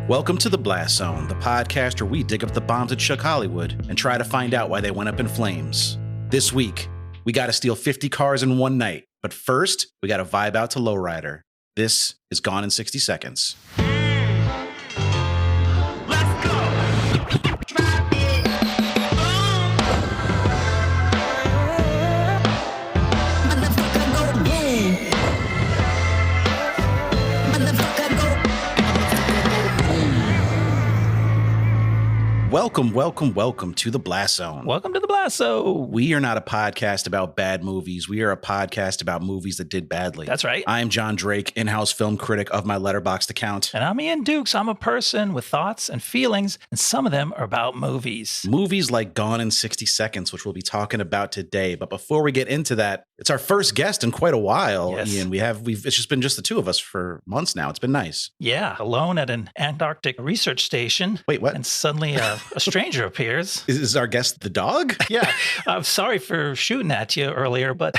Welcome to The Blast Zone, the podcast where we dig up the bombs that shook Hollywood and try to find out why they went up in flames. This week, we got to steal 50 cars in one night. But first, we got to vibe out to Lowrider. This is Gone in 60 Seconds. Welcome to The Blast Zone. Welcome to The Blast Zone. We are not a podcast about bad movies. We are a podcast about movies that did badly. That's right. I am Jon Drake, in-house film critic of my Letterboxd account. And I'm Ian Dukes. I'm a person with thoughts and feelings, and some of them are about movies. Movies like Gone in 60 Seconds, which we'll be talking about today. But before we get into that, it's our first guest in quite a while, yes. Ian. It's just been just the two of us for months now. It's been nice. Yeah, alone at an Antarctic research station. Wait, what? And suddenly a stranger appears. Is our guest the dog? Yeah, I'm sorry for shooting at you earlier, but...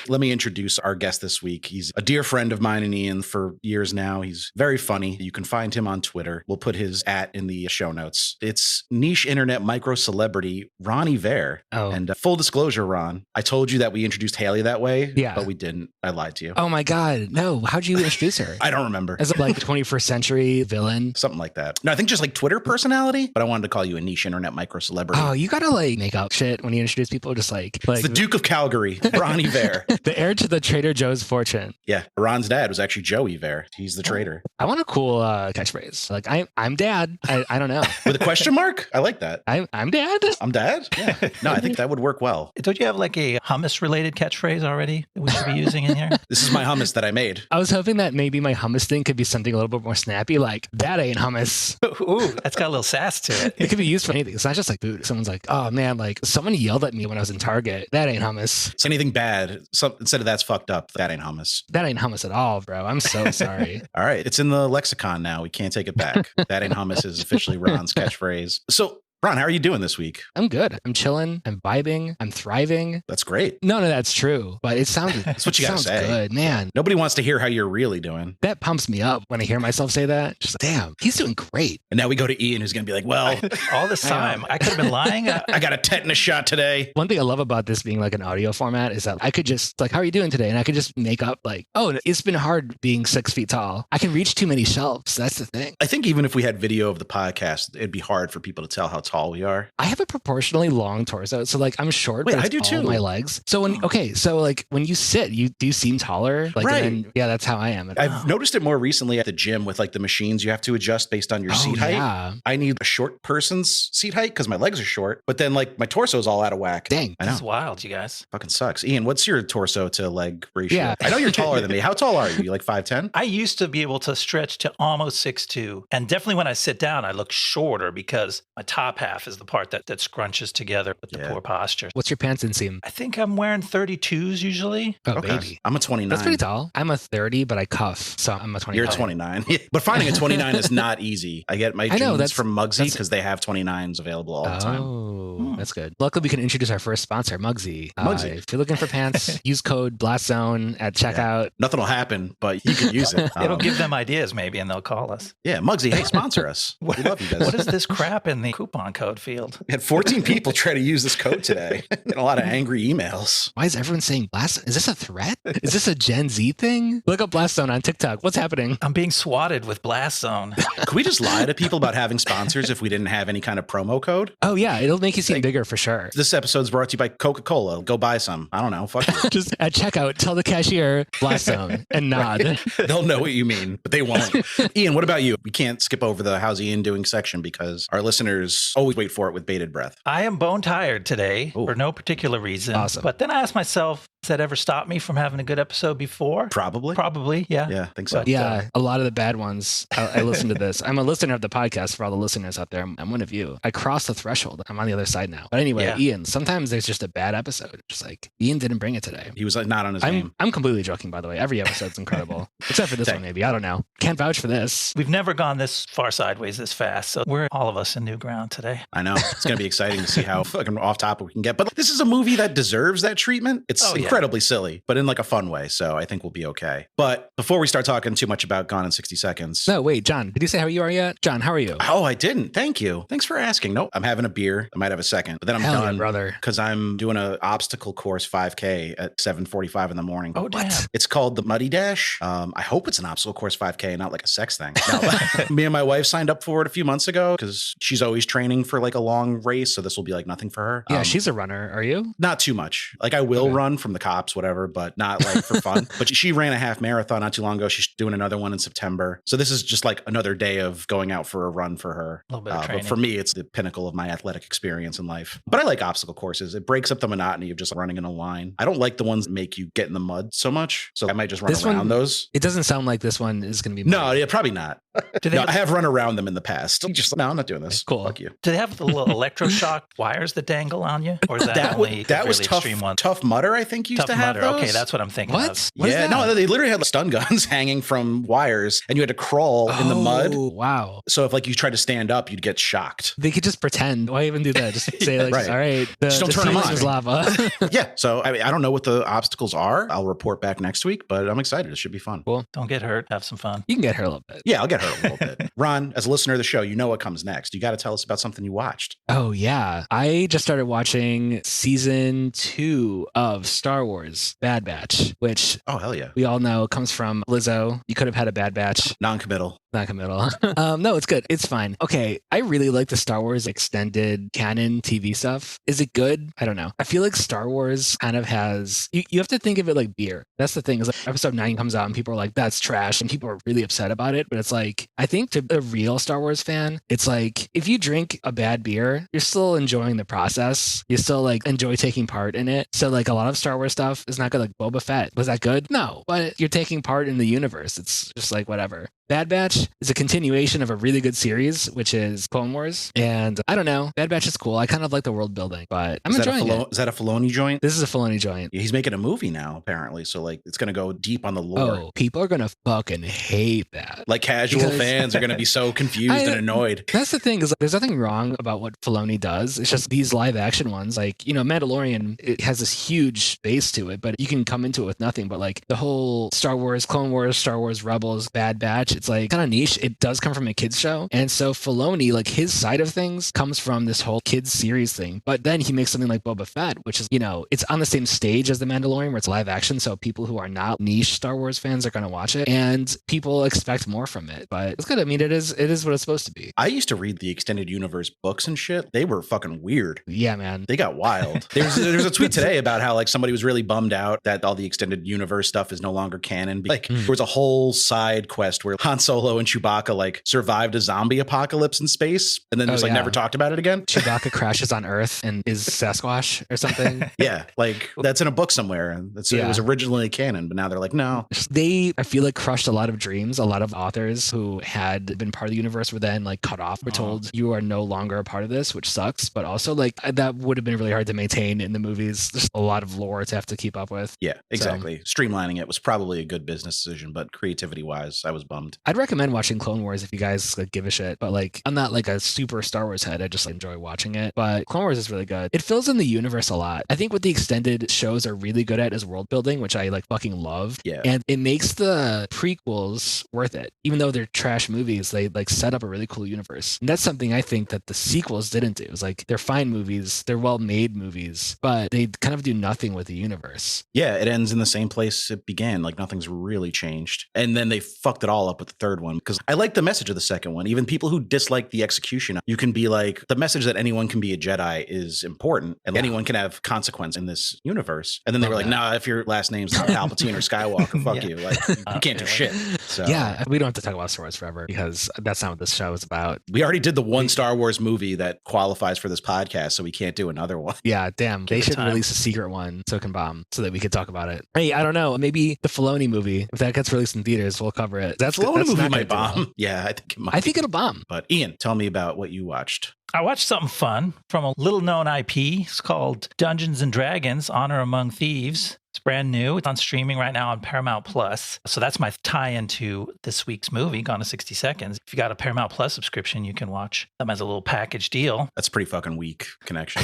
Let me introduce our guest this week. He's a dear friend of mine and Ian for years now. He's very funny. You can find him on Twitter. We'll put his @ in the show notes. It's niche internet micro celebrity Ron Iver. Oh. And full disclosure, Ron, I told you that we introduced Haley that way, yeah, but we didn't. I lied to you. Oh my God. No. How'd you introduce her? I don't remember. As a, like, 21st century villain? Something like that. No, I think just like Twitter personality, but I wanted to call you a niche internet micro celebrity. Oh, you gotta like make up shit when you introduce people, just like it's the Duke of Calgary, Ron Iver. The heir to the Trader Joe's fortune. Yeah, Ron's dad was actually Joe Iver. He's the trader. I want a cool catchphrase. Like, I'm dad. I don't know. With a question mark? I like that. I'm dad? I'm dad? Yeah. No, I think that would work well. Don't you have like a hummus-related catchphrase already that we should be using in here? This is my hummus that I made. I was hoping that maybe my hummus thing could be something a little bit more snappy, like, that ain't hummus. Ooh, that's got a little sass to it. It could be used for anything. It's not just like food. Someone's like, oh man, like someone yelled at me when I was in Target. That ain't hummus. It's anything bad. Instead of that's fucked up, that ain't hummus. That ain't hummus at all, bro. I'm so sorry. All right. It's in the lexicon now. We can't take it back. That ain't hummus is officially Ron's catchphrase. So, Ron, how are you doing this week? I'm good. I'm chilling. I'm vibing. I'm thriving. That's great. No, that's true. But it sounded. That's what you gotta say. Good, man. Nobody wants to hear how you're really doing. That pumps me up when I hear myself say that. Just like, damn, he's doing great. And now we go to Ian, who's gonna be like, well, all this time I could have been lying. I got a tetanus shot today. One thing I love about this being like an audio format is that I could just like, how are you doing today? And I could just make up like, oh, it's been hard being 6 feet tall. I can reach too many shelves. That's the thing. I think even if we had video of the podcast, it'd be hard for people to tell how tall we are. I have a proportionally long torso, so like I'm short. Wait, but I do too. My legs. So when you sit, you do seem taller. Like, right. And yeah, that's how I am. I've noticed it more recently at the gym with like the machines you have to adjust based on your seat height. Yeah. I need a short person's seat height because my legs are short, but then like my torso is all out of whack. Dang, I know. It's wild, you guys. Fucking sucks. Ian, what's your torso to leg ratio? Yeah. I know you're taller than me. How tall are you? You like 5'10"? I used to be able to stretch to almost 6'2", and definitely when I sit down, I look shorter because my top half is the part that scrunches together with the poor posture. What's your pants inseam? I think I'm wearing 32s usually. Oh, Okay. baby. I'm a 29. That's pretty tall. I'm a 30, but I cuff, so I'm a 29. You're a 29. But finding a 29 is not easy. I get my jeans from Mugsy because they have 29s available all the time. Oh, that's good. Luckily, we can introduce our first sponsor, Mugsy. Mugsy. If you're looking for pants, use code BLASTZONE at checkout. Yeah. Nothing will happen, but you can use it. It'll give them ideas maybe, and they'll call us. Yeah, Mugsy, hey, sponsor us. We love you guys. What is this crap in the coupon code field? We had 14 people try to use this code today. And a lot of angry emails. Why is everyone saying Blast? Is this a threat? Is this a Gen Z thing? Look up Blast Zone on TikTok. What's happening? I'm being swatted with Blast Zone. Could we just lie to people about having sponsors if we didn't have any kind of promo code? Oh, yeah. It'll make you seem bigger for sure. This episode's brought to you by Coca-Cola. Go buy some. I don't know. Fuck you. Just at checkout, tell the cashier Blast Zone and nod. They'll know what you mean, but they won't. Ian, what about you? We can't skip over the how's Ian doing section because our listeners always wait for it with bated breath. I am bone tired today for no particular reason. Awesome. But then I asked myself, has that ever stopped me from having a good episode before? Probably. Yeah. Yeah, I think so. But, Yeah, a lot of the bad ones. I listen to this. I'm a listener of the podcast for all the listeners out there. I'm one of you. I crossed the threshold. I'm on the other side now. But anyway, Ian, sometimes there's just a bad episode. Just like, Ian didn't bring it today. He was like not on his game. I'm completely joking, by the way. Every episode's incredible. Except for this one, maybe. I don't know. Can't vouch for this. We've never gone this far sideways this fast. So we're all of us in new ground today. I know. It's going to be exciting to see how fucking off topic we can get. But this is a movie that deserves that treatment. It's incredibly silly, but in like a fun way. So I think we'll be okay. But before we start talking too much about Gone in 60 Seconds. No, wait, John, did you say how you are yet? John, how are you? Oh, I didn't. Thank you. Thanks for asking. Nope. I'm having a beer. I might have a second, but then I'm done, yeah, brother. Because I'm doing an obstacle course 5K at 7:45 in the morning. Oh, damn. It's called the Muddy Dash. I hope it's an obstacle course 5K, not like a sex thing. No, me and my wife signed up for it a few months ago because she's always training for like a long race. So this will be like nothing for her. Yeah, she's a runner. Are you? Not too much. Like I will run from the cops, whatever, but not like for fun. But she ran a half marathon not too long ago. She's doing another one in September. So this is just like another day of going out for a run for her. A little bit of training. But for me, it's the pinnacle of my athletic experience in life. But I like obstacle courses. It breaks up the monotony of just running in a line. I don't like the ones that make you get in the mud so much. So I might just run around those. It doesn't sound like this one is going to be muddy. No, yeah, probably not. I have run around them in the past. No, I'm not doing this. Cool. Fuck you. Do they have the little electroshock wires that dangle on you? Or is that only that really was extreme ones? Tough Mudder, I think, used to have those. Okay, that's what I'm thinking of. What Yeah, no, they literally had stun guns hanging from wires and you had to crawl in the mud. Wow. So if like you tried to stand up, you'd get shocked. They could just pretend. Why even do that? Just say like, right. All right, just don't turn them on. Is lava. Yeah. So I mean, I don't know what the obstacles are. I'll report back next week, but I'm excited. It should be fun. Cool. Don't get hurt. Have some fun. You can get hurt a little bit. Yeah, I'll get hurt a little bit. Ron, as a listener of the show, you know what comes next. You got to tell us about something you watched. Oh, yeah. I just started watching season 2 of Star Wars Bad Batch, which hell yeah, we all know comes from Lizzo. You could have had a Bad Batch. Non-committal. No, it's good. It's fine. Okay. I really like the Star Wars extended canon TV stuff. Is it good? I don't know. I feel like Star Wars kind of has, you have to think of it like beer. That's the thing is like episode 9 comes out and people are like, that's trash. And people are really upset about it. But it's like, I think to a real Star Wars fan, it's like, if you drink a bad beer, you're still enjoying the process. You still like enjoy taking part in it. So like a lot of Star Wars stuff is not good. Like Boba Fett. Was that good? No, but you're taking part in the universe. It's just like whatever. Bad Batch is a continuation of a really good series, which is Clone Wars. And I don't know, Bad Batch is cool. I kind of like the world building, but I'm enjoying it. Is that a Filoni joint? This is a Filoni joint. Yeah, he's making a movie now, apparently. So like it's going to go deep on the lore. Oh, people are going to fucking hate that. Like casual fans are going to be so confused and annoyed. That's the thing is like, there's nothing wrong about what Filoni does. It's just these live action ones, like, you know, Mandalorian, it has this huge base to it, but you can come into it with nothing. But like the whole Star Wars, Clone Wars, Star Wars Rebels, Bad Batch, it's like kind of niche. It does come from a kids show. And so Filoni, like his side of things comes from this whole kids series thing. But then he makes something like Boba Fett, which is, you know, it's on the same stage as The Mandalorian where it's live action. So people who are not niche Star Wars fans are going to watch it and people expect more from it. But it's good. I mean, it is what it's supposed to be. I used to read the extended universe books and shit. They were fucking weird. Yeah, man. They got wild. There's a tweet today about how like somebody was really bummed out that all the extended universe stuff is no longer canon. Like there was a whole side quest where Han Solo and Chewbacca like survived a zombie apocalypse in space and then just never talked about it again. Chewbacca crashes on Earth and is Sasquatch or something. Yeah, like that's in a book somewhere. And it was originally canon, but now they're like, no. They, I feel like, crushed a lot of dreams. A lot of authors who had been part of the universe were then like cut off. Were told you are no longer a part of this, which sucks. But also like that would have been really hard to maintain in the movies. There's a lot of lore to have to keep up with. Yeah, exactly. So, streamlining it was probably a good business decision, but creativity wise, I was bummed. I'd recommend watching Clone Wars if you guys like give a shit. But like, I'm not like a super Star Wars head. I just like, enjoy watching it. But Clone Wars is really good. It fills in the universe a lot. I think what the extended shows are really good at is world building, which I like fucking love. Yeah. And it makes the prequels worth it. Even though they're trash movies, they like set up a really cool universe. And that's something I think that the sequels didn't do. It's like they're fine movies, they're well-made movies, but they kind of do nothing with the universe. Yeah, it ends in the same place it began. Like nothing's really changed. And then they fucked it all up with the third one. Because I like the message of the second one. Even people who dislike the execution, you can be like, the message that anyone can be a Jedi is important and anyone can have consequence in this universe. And then they were like, nah, if your last name's not Palpatine or Skywalker, fuck you. Like, you can't do shit. So yeah, we don't have to talk about Star Wars forever because that's not what this show is about. We already did the one Star Wars movie that qualifies for this podcast, so we can't do another one. Yeah, damn. They should release a secret one so it can bomb so that we could talk about it. Hey, I don't know. Maybe the Filoni movie, if that gets released in theaters, we'll cover it. That's Filoni movie might bomb. Well. Yeah, I think it might. I think it'll bomb. But Ian, tell me about what you watched. I watched something fun from a little known IP. It's called Dungeons and Dragons: Honor Among Thieves. It's brand new. It's on streaming right now on Paramount Plus. So that's my tie-in to this week's movie, Gone in 60 Seconds. If you got a Paramount Plus subscription, you can watch them as a little package deal. That's a pretty fucking weak connection.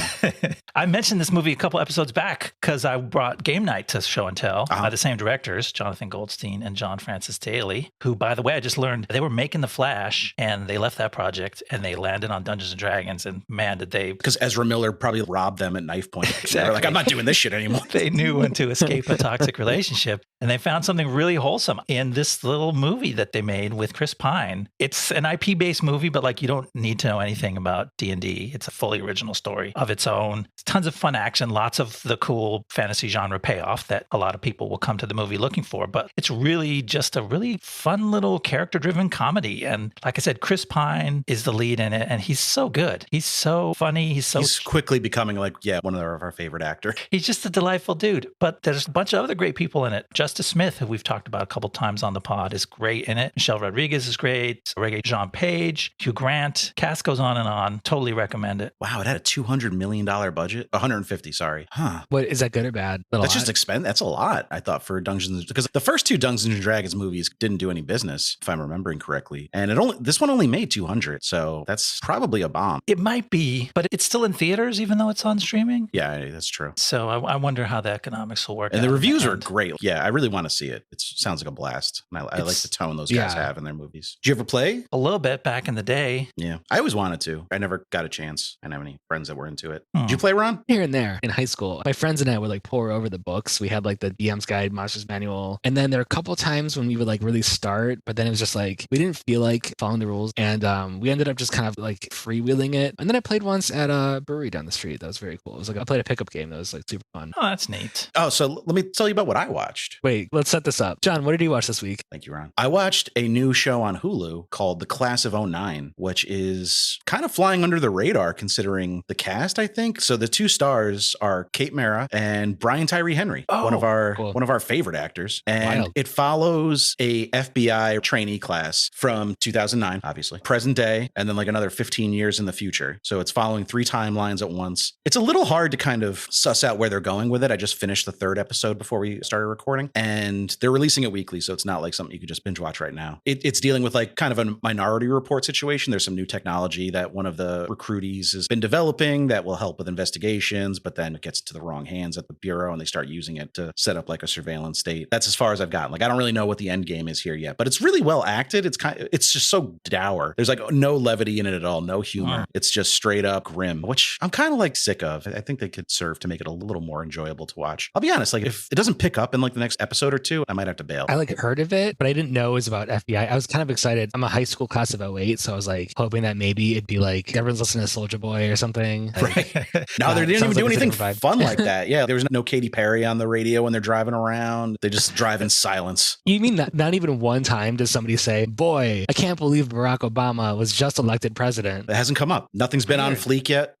I mentioned this movie a couple episodes back because I brought Game Night to Show and Tell by the same directors, Jonathan Goldstein and John Francis Daly, who, by the way, I just learned they were making The Flash and they left that project and they landed on Dungeons and Dragons. And man, did they... Because Ezra Miller probably robbed them at knife point. Exactly. They're like, I'm not doing this shit anymore. They knew when to escape a toxic relationship. And they found something really wholesome in this little movie that they made with Chris Pine. It's an IP-based movie, but like you don't need to know anything about D&D. It's a fully original story of its own. It's tons of fun action, lots of the cool fantasy genre payoff that a lot of people will come to the movie looking for. But it's really just a really fun little character-driven comedy. And like I said, Chris Pine is the lead in it, and he's so good. He's so funny. He's quickly becoming like, one of our favorite actors. He's just a delightful dude. But there's a bunch of other great people in it. Justice Smith, who we've talked about a couple times on the pod, is great in it. Michelle Rodriguez is great. Reggae Jean Page, Hugh Grant. Cast goes on and on. Totally recommend it. Wow, it had a $200 million budget. 150, sorry. Huh. What, is that good or bad? That's just expensive. That's a lot, I thought, for Dungeons, because the first two Dungeons and Dragons movies didn't do any business, if I'm remembering correctly. And this one only made 200, so that's probably a bomb. It might be, but it's still in theaters, even though it's on streaming. Yeah, that's true. So I wonder how the economics will work. And the reviews are great. Yeah, I really want to see it. It sounds like a blast. And I like the tone those guys have in their movies. Did you ever play? A little bit back in the day. Yeah, I always wanted to. I never got a chance. I didn't have any friends that were into it. Did you play, Ron? Here and there in high school. My friends and I would like pour over the books. We had like the DM's Guide, Monsters Manual. And then there were a couple times when we would like really start, but then it was just like, we didn't feel like following the rules. And we ended up just kind of like freewheeling it. And then I played once at a brewery down the street. That was very cool. It was like, I played a pickup game that was like super fun. Oh, that's neat. Oh, so let me tell you about what I watched. Wait, let's set this up. John, what did you watch this week? Thank you, Ron. I watched a new show on Hulu called The Class of '09, which is kind of flying under the radar considering the cast, I think. So the two stars are Kate Mara and Brian Tyree Henry, one of our favorite actors. And it follows a FBI trainee class from 2009, obviously, present day, and then like another 15 years in the future. So it's following three timelines at once. It's a little hard to kind of suss out where they're going with it. I just finished the third episode before we started recording, and they're releasing it weekly. So it's not like something you could just binge watch right now. It's dealing with like kind of a Minority Report situation. There's some new technology that one of the recruitees has been developing that will help with investigations, but then it gets to the wrong hands at the Bureau and they start using it to set up like a surveillance state. That's as far as I've gotten. Like, I don't really know what the end game is here yet, but it's really well acted. It's just so dour. There's like no levity in it at all. No humor. It's just straight up grim, which I'm kind of like sick of. I think they could serve to make it a little more enjoyable to watch. I'll be honest, like if it doesn't pick up in like the next episode or two, I might have to bail. I like heard of it, but I didn't know it was about FBI. I was kind of excited. I'm a high school class of 08, so I was like hoping that maybe it'd be like everyone's listening to Soulja Boy or something. Right. No, they didn't even do anything fun like that. Yeah, there was no Katy Perry on the radio when they're driving around. They just drive in silence. You mean that not even one time does somebody say, boy, I can't believe Barack Obama was just elected president? It hasn't come up. Nothing's been on fleek yet.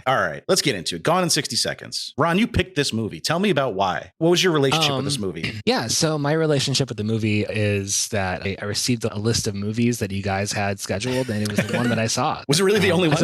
All right, let's get into it. Gone in 60 Seconds. Ron, you picked this movie. Tell me about why. What was your relationship with this movie? Yeah, so my relationship with the movie is that I received a list of movies that you guys had scheduled, and it was the one that I saw. Was it really the only one?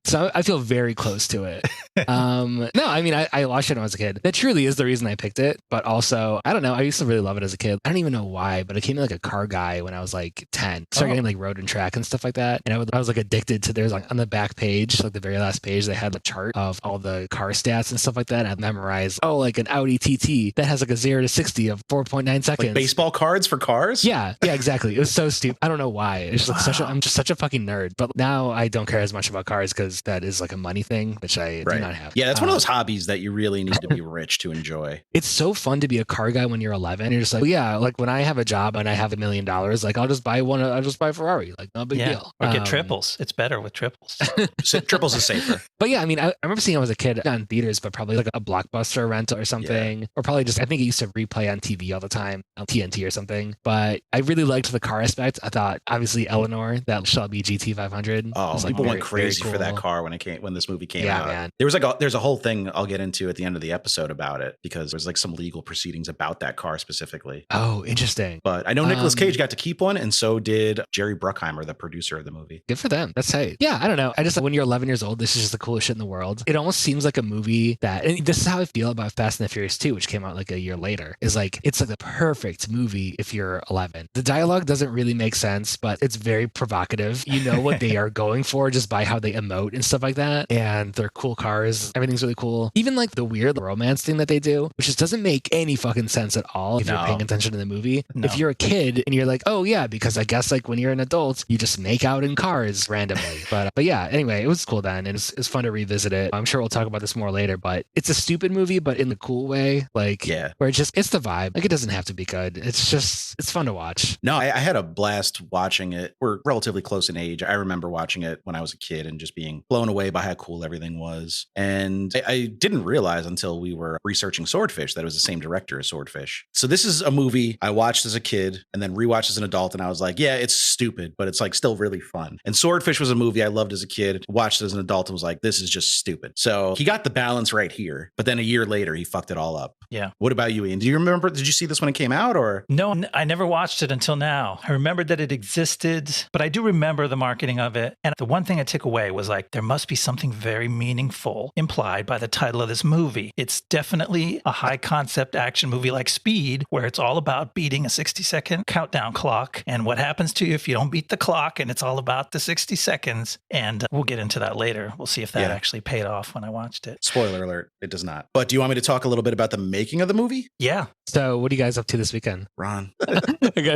So I feel very close to it. No, I mean, I watched it when I was a kid. That truly is the reason I picked it, but also, I don't know, I used to really love it as a kid. I don't even know why, but I became like a car guy when I was like 10. Started getting like Road and Track and stuff like that, and I was like addicted to, there's like on the back page, like the very last page, they had a chart of all the car stats and stuff like that. I'd memorize, like an Audi TT that has like a 0 to 60 of 4.9 seconds. Like baseball cards for cars? Yeah, exactly. It was so stupid. I don't know why. It's like I'm just such a fucking nerd. But now I don't care as much about cars because that is like a money thing, which I do not have. Yeah, that's one of those hobbies that you really need to be rich to enjoy. It's so fun to be a car guy when you're 11. You're just like, like when I have a job and I have $1 million, like I'll just buy a Ferrari. Like no big deal. Or get triples. It's better with triples. So triples is safer. But yeah, I mean, I remember seeing it as a kid, not in theaters, but probably like a Blockbuster rental or something, or probably just, I think it used to replay on TV all the time, on TNT or something. But I really liked the car aspect. I thought obviously Eleanor, that Shelby GT500. Oh, people went crazy for that car when this movie came out. Man. There was there's a whole thing I'll get into at the end of the episode about it because there's like some legal proceedings about that car specifically. Oh, interesting. But I know Nicolas Cage got to keep one, and so did Jerry Bruckheimer, the producer of the movie. Good for them. That's tight. Yeah, I don't know. I just, when you're 11 years old, this is just the coolest shit in the world. It almost seems like a movie that, and this is how I feel about Fast and the Furious 2, which came out like a year later, is like, it's like the perfect movie if you're 11. The dialogue doesn't really make sense, but it's very provocative. You know what they are going for just by how they emote and stuff like that. And they're cool cars. Everything's really cool. Even like the weird romance thing that they do, which just doesn't make any fucking sense at all if you're paying attention to the movie. No. If you're a kid and you're like, oh yeah, because I guess like when you're an adult, you just make out in cars randomly. But yeah, anyway, it was cool then. And it's fun to revisit it. I'm sure we'll talk about this more later, but it's a stupid movie, but in the cool way. Like, where it's the vibe. Like, it doesn't have to be good. It's fun to watch. No, I had a blast watching it. We're relatively close in age. I remember watching it when I was a kid and just being blown away by how cool everything was. And I didn't realize until we were researching Swordfish that it was the same director as Swordfish. So this is a movie I watched as a kid and then rewatched as an adult. And I was like, yeah, it's stupid, but it's like still really fun. And Swordfish was a movie I loved as a kid, watched it as an adult and was like, this is just stupid. So he got the balance right here. But then a year later, he fucked it all up. Yeah. What about you, Ian? Do you remember? Did you see this when it came out or? No, I never watched it until now. I remembered that it existed, but I do remember the marketing of it. And the one thing I took away was like, there must be something very meaningful implied by the title of this movie. It's definitely a high concept action movie like Speed, where it's all about beating a 60-second countdown clock and what happens to you if you don't beat the clock. And it's all about the 60 seconds. And we'll get into that later. We'll see if that actually paid off when I watched it. Spoiler alert, it does not. But do you want me to talk a little bit about the making of the movie? Yeah. So what are you guys up to this weekend? Ron.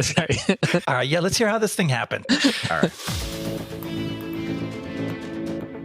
Sorry. All right. Yeah, let's hear how this thing happened. All right.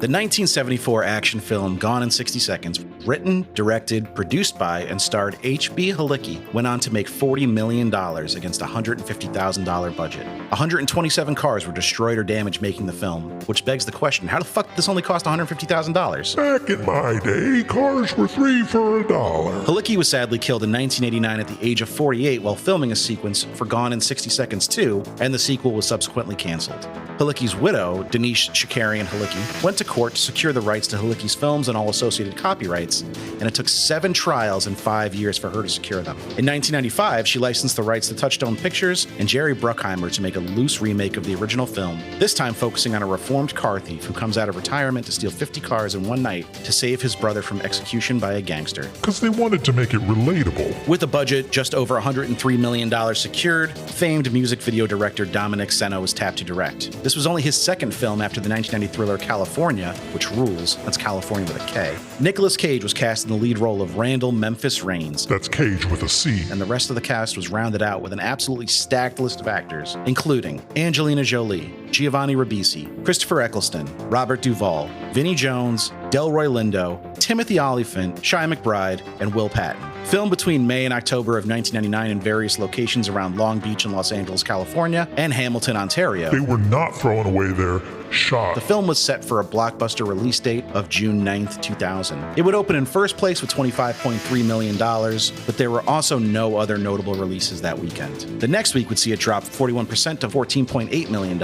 The 1974 action film Gone in 60 Seconds, written, directed, produced by, and starred H.B. Halicki, went on to make $40 million against a $150,000 budget. 127 cars were destroyed or damaged making the film, which begs the question, how the fuck did this only cost $150,000? Back in my day, cars were 3 for $1. Halicki was sadly killed in 1989 at the age of 48 while filming a sequence for Gone in 60 Seconds 2, and the sequel was subsequently canceled. Halicki's widow, Denise Shakarian Halicki, went to court to secure the rights to Halicki's films and all associated copyrights, and it took 7 trials and 5 years for her to secure them. In 1995, she licensed the rights to Touchstone Pictures and Jerry Bruckheimer to make a loose remake of the original film, this time focusing on a reformed car thief who comes out of retirement to steal 50 cars in one night to save his brother from execution by a gangster. Because they wanted to make it relatable. With a budget just over $103 million secured, famed music video director Dominic Sena was tapped to direct. This was only his second film after the 1990 thriller California, which rules. That's California with a K. Nicolas Cage was cast in the lead role of Randall Memphis Raines. That's Cage with a C. And the rest of the cast was rounded out with an absolutely stacked list of actors, including Angelina Jolie, Giovanni Ribisi, Christopher Eccleston, Robert Duvall, Vinnie Jones, Delroy Lindo, Timothy Olyphant, Shia McBride, and Will Patton. Filmed between May and October of 1999 in various locations around Long Beach and Los Angeles, California, and Hamilton, Ontario. They were not throwing away their shot. The film was set for a blockbuster release date of June 9th, 2000. It would open in first place with $25.3 million, but there were also no other notable releases that weekend. The next week would see it drop 41% to $14.8 million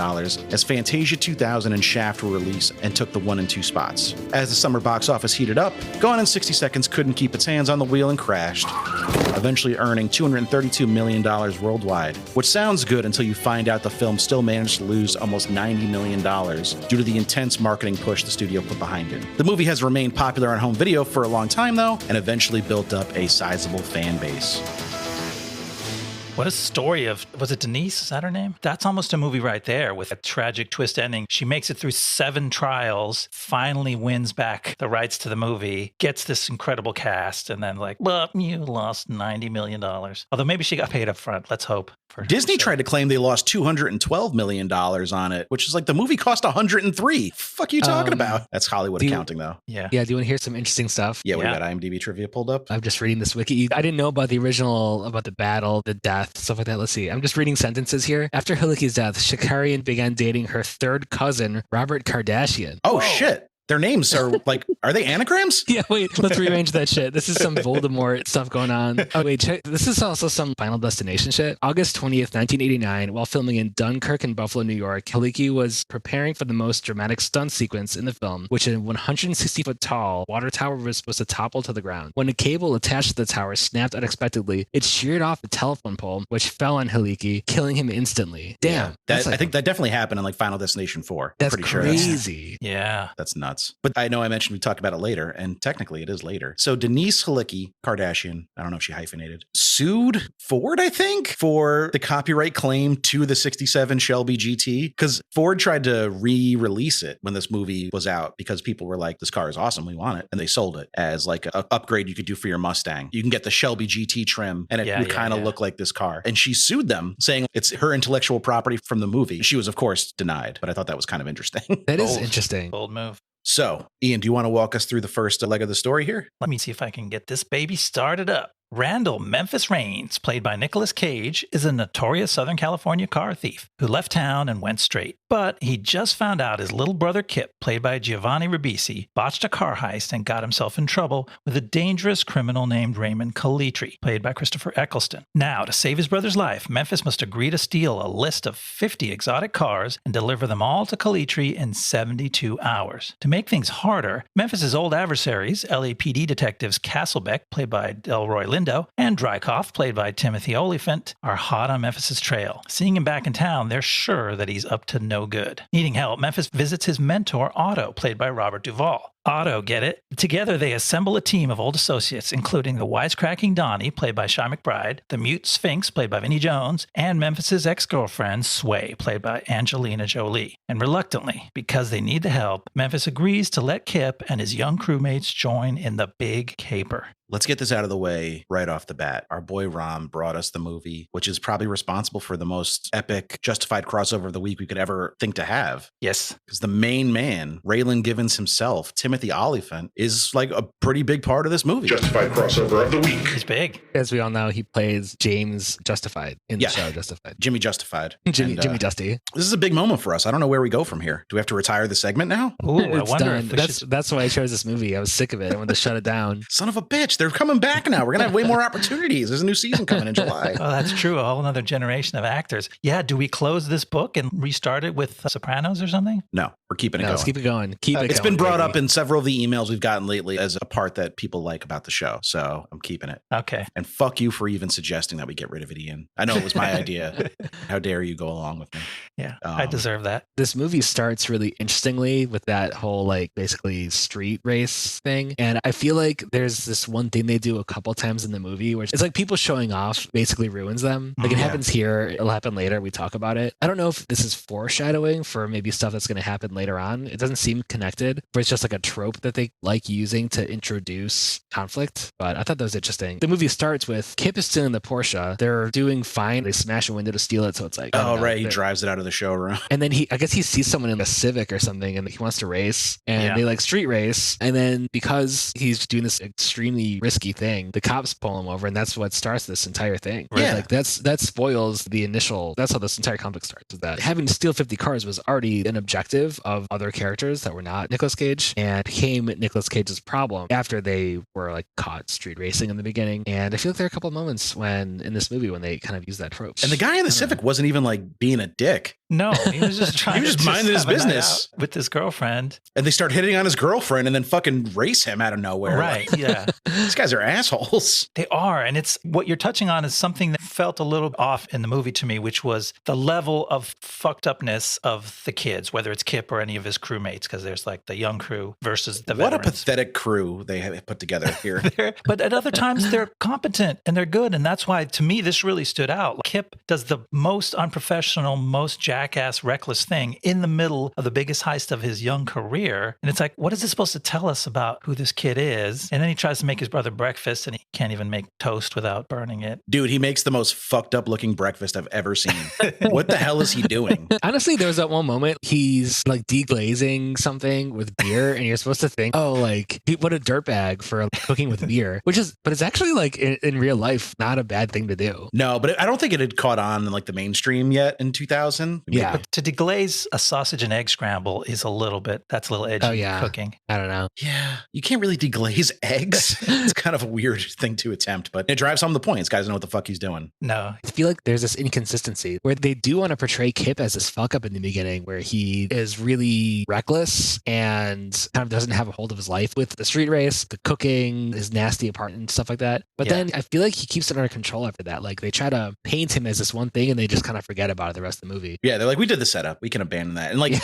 as Fantasia 2000 and Shaft were released and took the 1 and 2 spots. As the summer box office heated up, Gone in 60 Seconds couldn't keep its hands on the wheel and crashed, eventually earning $232 million worldwide, which sounds good until you find out the film still managed to lose almost $90 million due to the intense marketing push the studio put behind it. The movie has remained popular on home video for a long time, though, and eventually built up a sizable fan base. What a story of, was it Denise? Is that her name? That's almost a movie right there with a tragic twist ending. She makes it through 7 trials, finally wins back the rights to the movie, gets this incredible cast, and then like, well, you lost $90 million. Although maybe she got paid up front. Let's hope. Disney tried to claim they lost $212 million on it, which is like the movie cost $103. Fuck you talking about? That's Hollywood accounting, though. Yeah. Yeah. Do you want to hear some interesting stuff? Yeah, we got IMDb trivia pulled up. I'm just reading this wiki. I didn't know about the original, about the battle, the death, stuff like that. Let's see. I'm just reading sentences here. After Halicki's death, Shakarian began dating her third cousin, Robert Kardashian. Oh, shit. Their names are like, are they anagrams? Yeah, wait, let's rearrange that shit. This is some Voldemort stuff going on. Oh, wait, check. This is also some Final Destination shit. August 20th, 1989, while filming in Dunkirk and Buffalo, New York, Halicki was preparing for the most dramatic stunt sequence in the film, which a 160-foot tall water tower was supposed to topple to the ground. When a cable attached to the tower snapped unexpectedly, it sheared off the telephone pole, which fell on Halicki, killing him instantly. Damn. Yeah, I think that definitely happened in like Final Destination 4. That's pretty crazy. Sure yeah. That's nuts. But I know I mentioned we talked about it later, and technically it is later. So Denise Halicki, Kardashian, I don't know if she hyphenated, sued Ford, I think, for the copyright claim to the 67 Shelby GT, because Ford tried to re-release it when this movie was out because people were like, this car is awesome, we want it. And they sold it as like an upgrade you could do for your Mustang. You can get the Shelby GT trim and it would kind of look like this car. And she sued them saying it's her intellectual property from the movie. She was, of course, denied, but I thought that was kind of interesting. That is interesting. Bold move. So, Ian, do you want to walk us through the first leg of the story here? Let me see if I can get this baby started up. Randall Memphis Raines, played by Nicolas Cage, is a notorious Southern California car thief who left town and went straight. But he just found out his little brother Kip, played by Giovanni Ribisi, botched a car heist and got himself in trouble with a dangerous criminal named Raymond Calitri, played by Christopher Eccleston. Now, to save his brother's life, Memphis must agree to steal a list of 50 exotic cars and deliver them all to Calitri in 72 hours. To make things harder, Memphis's old adversaries, LAPD detectives Castlebeck, played by Delroy Lindo, and Drykoff, played by Timothy Olyphant, are hot on Memphis's trail. Seeing him back in town, they're sure that he's up to no good. Needing help, Memphis visits his mentor, Otto, played by Robert Duvall. Otto, get it? Together, they assemble a team of old associates, including the wisecracking Donnie, played by Shy McBride, the mute Sphinx, played by Vinnie Jones, and Memphis's ex-girlfriend, Sway, played by Angelina Jolie. And reluctantly, because they need the help, Memphis agrees to let Kip and his young crewmates join in the big caper. Let's get this out of the way right off the bat. Our boy Rom brought us the movie, which is probably responsible for the most epic justified crossover of the week we could ever think to have. Yes. Because the main man, Raylan Givens himself, Timothy Olyphant, is like a pretty big part of this movie. Justified crossover of the week. He's big. As we all know, he plays James Justified in the show Justified. Jimmy Justified. Jimmy Justy. This is a big moment for us. I don't know where we go from here. Do we have to retire the segment now? Ooh, It's done. That's why I chose this movie. I was sick of it. I wanted to shut it down. Son of a bitch. They're coming back now. We're going to have way more opportunities. There's a new season coming in July. Oh, that's true. A whole other generation of actors. Yeah, do we close this book and restart it with Sopranos or something? No, we're keeping it going. Let's keep it going. It's been brought up in several of the emails we've gotten lately as a part that people like about the show. So I'm keeping it. Okay. And fuck you for even suggesting that we get rid of it, Ian. I know it was my idea. How dare you go along with me? Yeah, I deserve that. This movie starts really interestingly with that whole like basically street race thing. And I feel like there's this one thing they do a couple times in the movie where it's like people showing off basically ruins them. Like it happens here, it'll happen later. We talk about it. I don't know if this is foreshadowing for maybe stuff that's going to happen later on. It doesn't seem connected, but it's just like a trope that they like using to introduce conflict. But I thought that was interesting. The movie starts with Kip is stealing the Porsche. They're doing fine. They smash a window to steal it. So it's like, right. He drives it out of the showroom. And then I guess he sees someone in a Civic or something and he wants to race and they like street race. And then because he's doing this extremely risky thing, the cops pull him over and that's what starts this entire thing. Right? Yeah. Like that spoils the initial, that's how this entire conflict starts, is that having to steal 50 cars was already an objective of other characters that were not Nicolas Cage and became Nicolas Cage's problem after they were like caught street racing in the beginning. And I feel like there are a couple of moments in this movie when they kind of use that trope. And the guy in the Civic wasn't even like being a dick. No, he was just trying he was just minding his business with his girlfriend. And they start hitting on his girlfriend and then fucking race him out of nowhere. Right. Like, yeah. These guys are assholes. They are. And it's what you're touching on is something that felt a little off in the movie to me, which was the level of fucked upness of the kids, whether it's Kip or any of his crewmates, because there's like the young crew versus the veterans. What a pathetic crew they have put together here. But at other times, they're competent and they're good. And that's why, to me, this really stood out. Kip does the most unprofessional, most jackass, reckless thing in the middle of the biggest heist of his young career. And it's like, what is this supposed to tell us about who this kid is? And then he tries to make his brother breakfast and he can't even make toast without burning it. Dude, he makes the most fucked up looking breakfast I've ever seen. What the hell is he doing? Honestly, there was that one moment he's like deglazing something with beer, and you're supposed to think, oh, like what a dirtbag for cooking with beer, but it's actually like in real life not a bad thing to do. No, but I don't think it had caught on in like the mainstream yet in 2000. Yeah, but to deglaze a sausage and egg scramble is a little edgy cooking. I don't know. Yeah, you can't really deglaze eggs. It's kind of a weird thing to attempt, but it drives home the point. This guy doesn't know what the fuck he's doing. No. I feel like there's this inconsistency where they do want to portray Kip as this fuck up in the beginning, where he is really reckless and kind of doesn't have a hold of his life with the street race, the cooking, his nasty apartment and stuff like that. But then I feel like he keeps it under control after that. Like they try to paint him as this one thing and they just kind of forget about it the rest of the movie. Yeah, they're like, we did the setup. We can abandon that. And like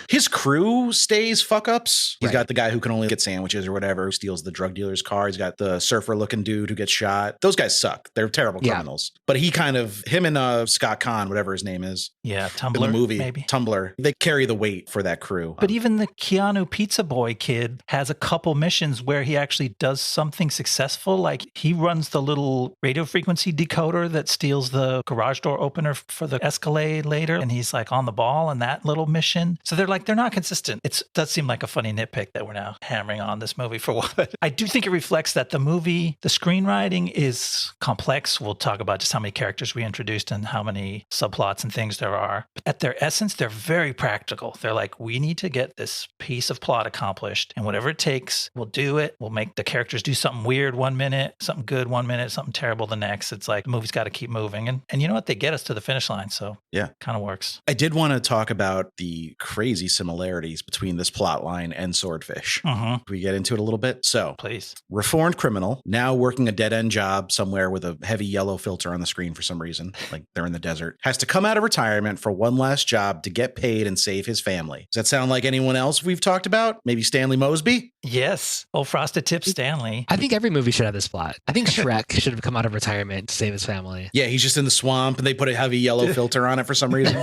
his crew stays fuck ups. He's got the guy who can only get sandwiches or whatever, who steals the drug dealer's car. He's got the surfer looking dude who gets shot. Those guys suck. They're terrible criminals. But he kind of, him and Scott Conn, whatever his name is. Yeah, Tumblr. In the movie, maybe. Tumblr. They carry the weight for that crew. But even the Keanu Pizza Boy kid has a couple missions where he actually does something successful. Like he runs the little radio frequency decoder that steals the garage door opener for the Escalade later. And he's like on the ball in that little mission. So they're not consistent. It does seem like a funny nitpick that we're now hammering on this movie for what. I do think it reflects that the screenwriting is complex. We'll talk about just how many characters we introduced and how many subplots and things there are. But at their essence, they're very practical. They're like, we need to get this piece of plot accomplished, and whatever it takes, we'll do it. We'll make the characters do something weird 1 minute, something good 1 minute, something terrible the next. It's like the movie's got to keep moving. And you know what? They get us to the finish line. So yeah, kind of works. I did want to talk about the crazy similarities between this plot line and Swordfish. Can we get into it a little bit? So please. Reformed criminal, now working a dead-end job somewhere with a heavy yellow filter on the screen for some reason, like they're in the desert, has to come out of retirement for one last job to get paid and save his family. Does that sound like anyone else we've talked about? Maybe Stanley Mosby? Yes. Oh, Frosted Tip Stanley. I think every movie should have this plot. I think Shrek should have come out of retirement to save his family. Yeah, he's just in the swamp and they put a heavy yellow filter on it for some reason.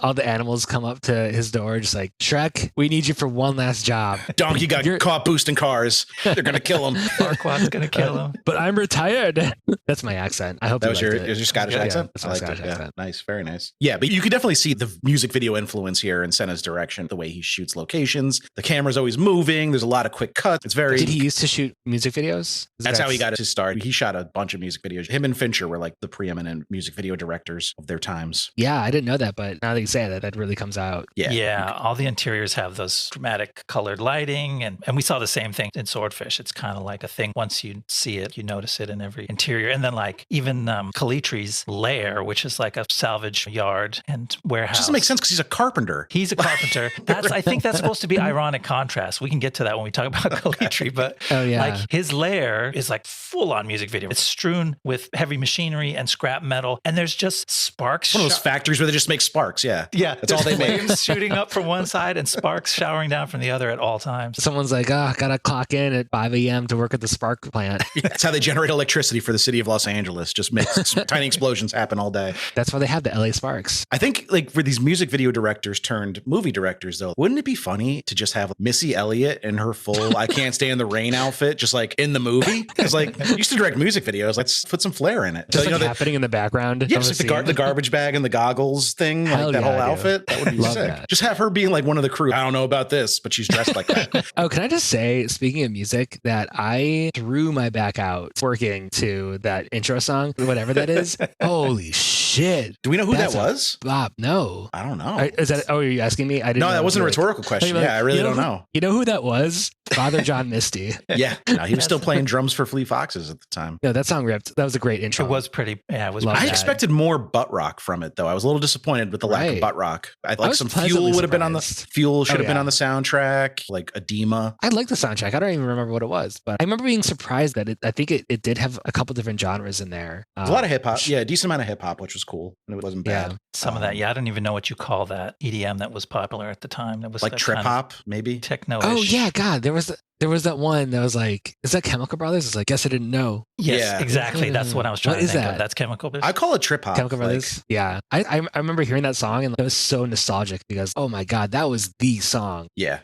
All the animals come up to his door just like, Shrek, we need you for one last job. Donkey got caught boosting cars. They're going to kill him. Farquaad's going to kill him. But I'm retired. That's my accent. I hope that was your Scottish accent? That's my Scottish accent. Nice. Very nice. Yeah, but you could definitely see the music video influence here in Sena's direction, the way he shoots locations. The camera's always moving. There's a lot of quick cuts. It's very... Did he used to shoot music videos? That's how he got his start. He shot a bunch of music videos. Him and Fincher were like the preeminent music video directors of their times. Yeah, I didn't know that, but now that you say that really comes out. Yeah, all the interiors have those dramatic colored lighting, and we saw the same thing in Swordfish. It's kind of like a thing. Once you see it, you notice it in every interior. And then like even Calitri's lair, which is like a salvage yard and warehouse. It doesn't make sense because he's a carpenter. He's a carpenter. I think that's supposed to be ironic contrast. We can get to that when we talk about Calitri, but like his lair is like full on music video. It's strewn with heavy machinery and scrap metal, and there's just sparks. One of those factories where they just make sparks. Yeah, that's all they make. Shooting up from one side and sparks showering down from the other at all times. Someone's like, gotta clock in at 5 a.m. to work at the spark plant. That's how they generate electricity for the city of Los Angeles. Just make tiny explosions happen all day. That's why they have the LA Sparks. I think like for these music video directors turned movie directors though, wouldn't it be funny to just have Missy Elliott in her full I Can't Stand the Rain outfit just like in the movie? Because like you used to direct music videos, let's put some flair in it. Just so, like happening in the background. Yeah, just like the garbage bag and the goggles thing, like that whole outfit. That would be sick. That. Just have her being like one of the crew. I don't know about this, but she's dressed like that. Oh, can I just say, speaking of music, that I threw my back out working to that intro song, whatever that is. Holy shit. Do we know who that was? Bob, no. I don't know. Is that? Oh, are you asking me? I didn't. No, that wasn't a rhetorical question. Yeah, I really don't know. You know who that was? Father John Misty. Yeah, no, he was still playing drums for Fleet Foxes at the time. No, that song ripped. That was a great intro. It was pretty. Yeah, it was. I expected more butt rock from it, though. I was a little disappointed with the lack of butt rock. I like some Fuel would have been on the Fuel should have been on the soundtrack, like Edema. I like the soundtrack. I don't even remember what it was, but I remember being surprised that I think it did have a couple different genres in there. There's a lot of hip hop. Yeah, a decent amount of hip hop, which was cool, and it wasn't bad. Some of that. Yeah, I don't even know what you call that EDM that was popular at the time. That was like trip hop, maybe techno. Oh yeah, God, there was There was that one that was like, is that Chemical Brothers? It's like, guess I didn't know. Yes, exactly. That's what I was trying to think of. That's Chemical Brothers. I call it trip hop. Chemical Brothers. Yeah. I remember hearing that song and it was so nostalgic because, oh my God, that was the song. Yeah.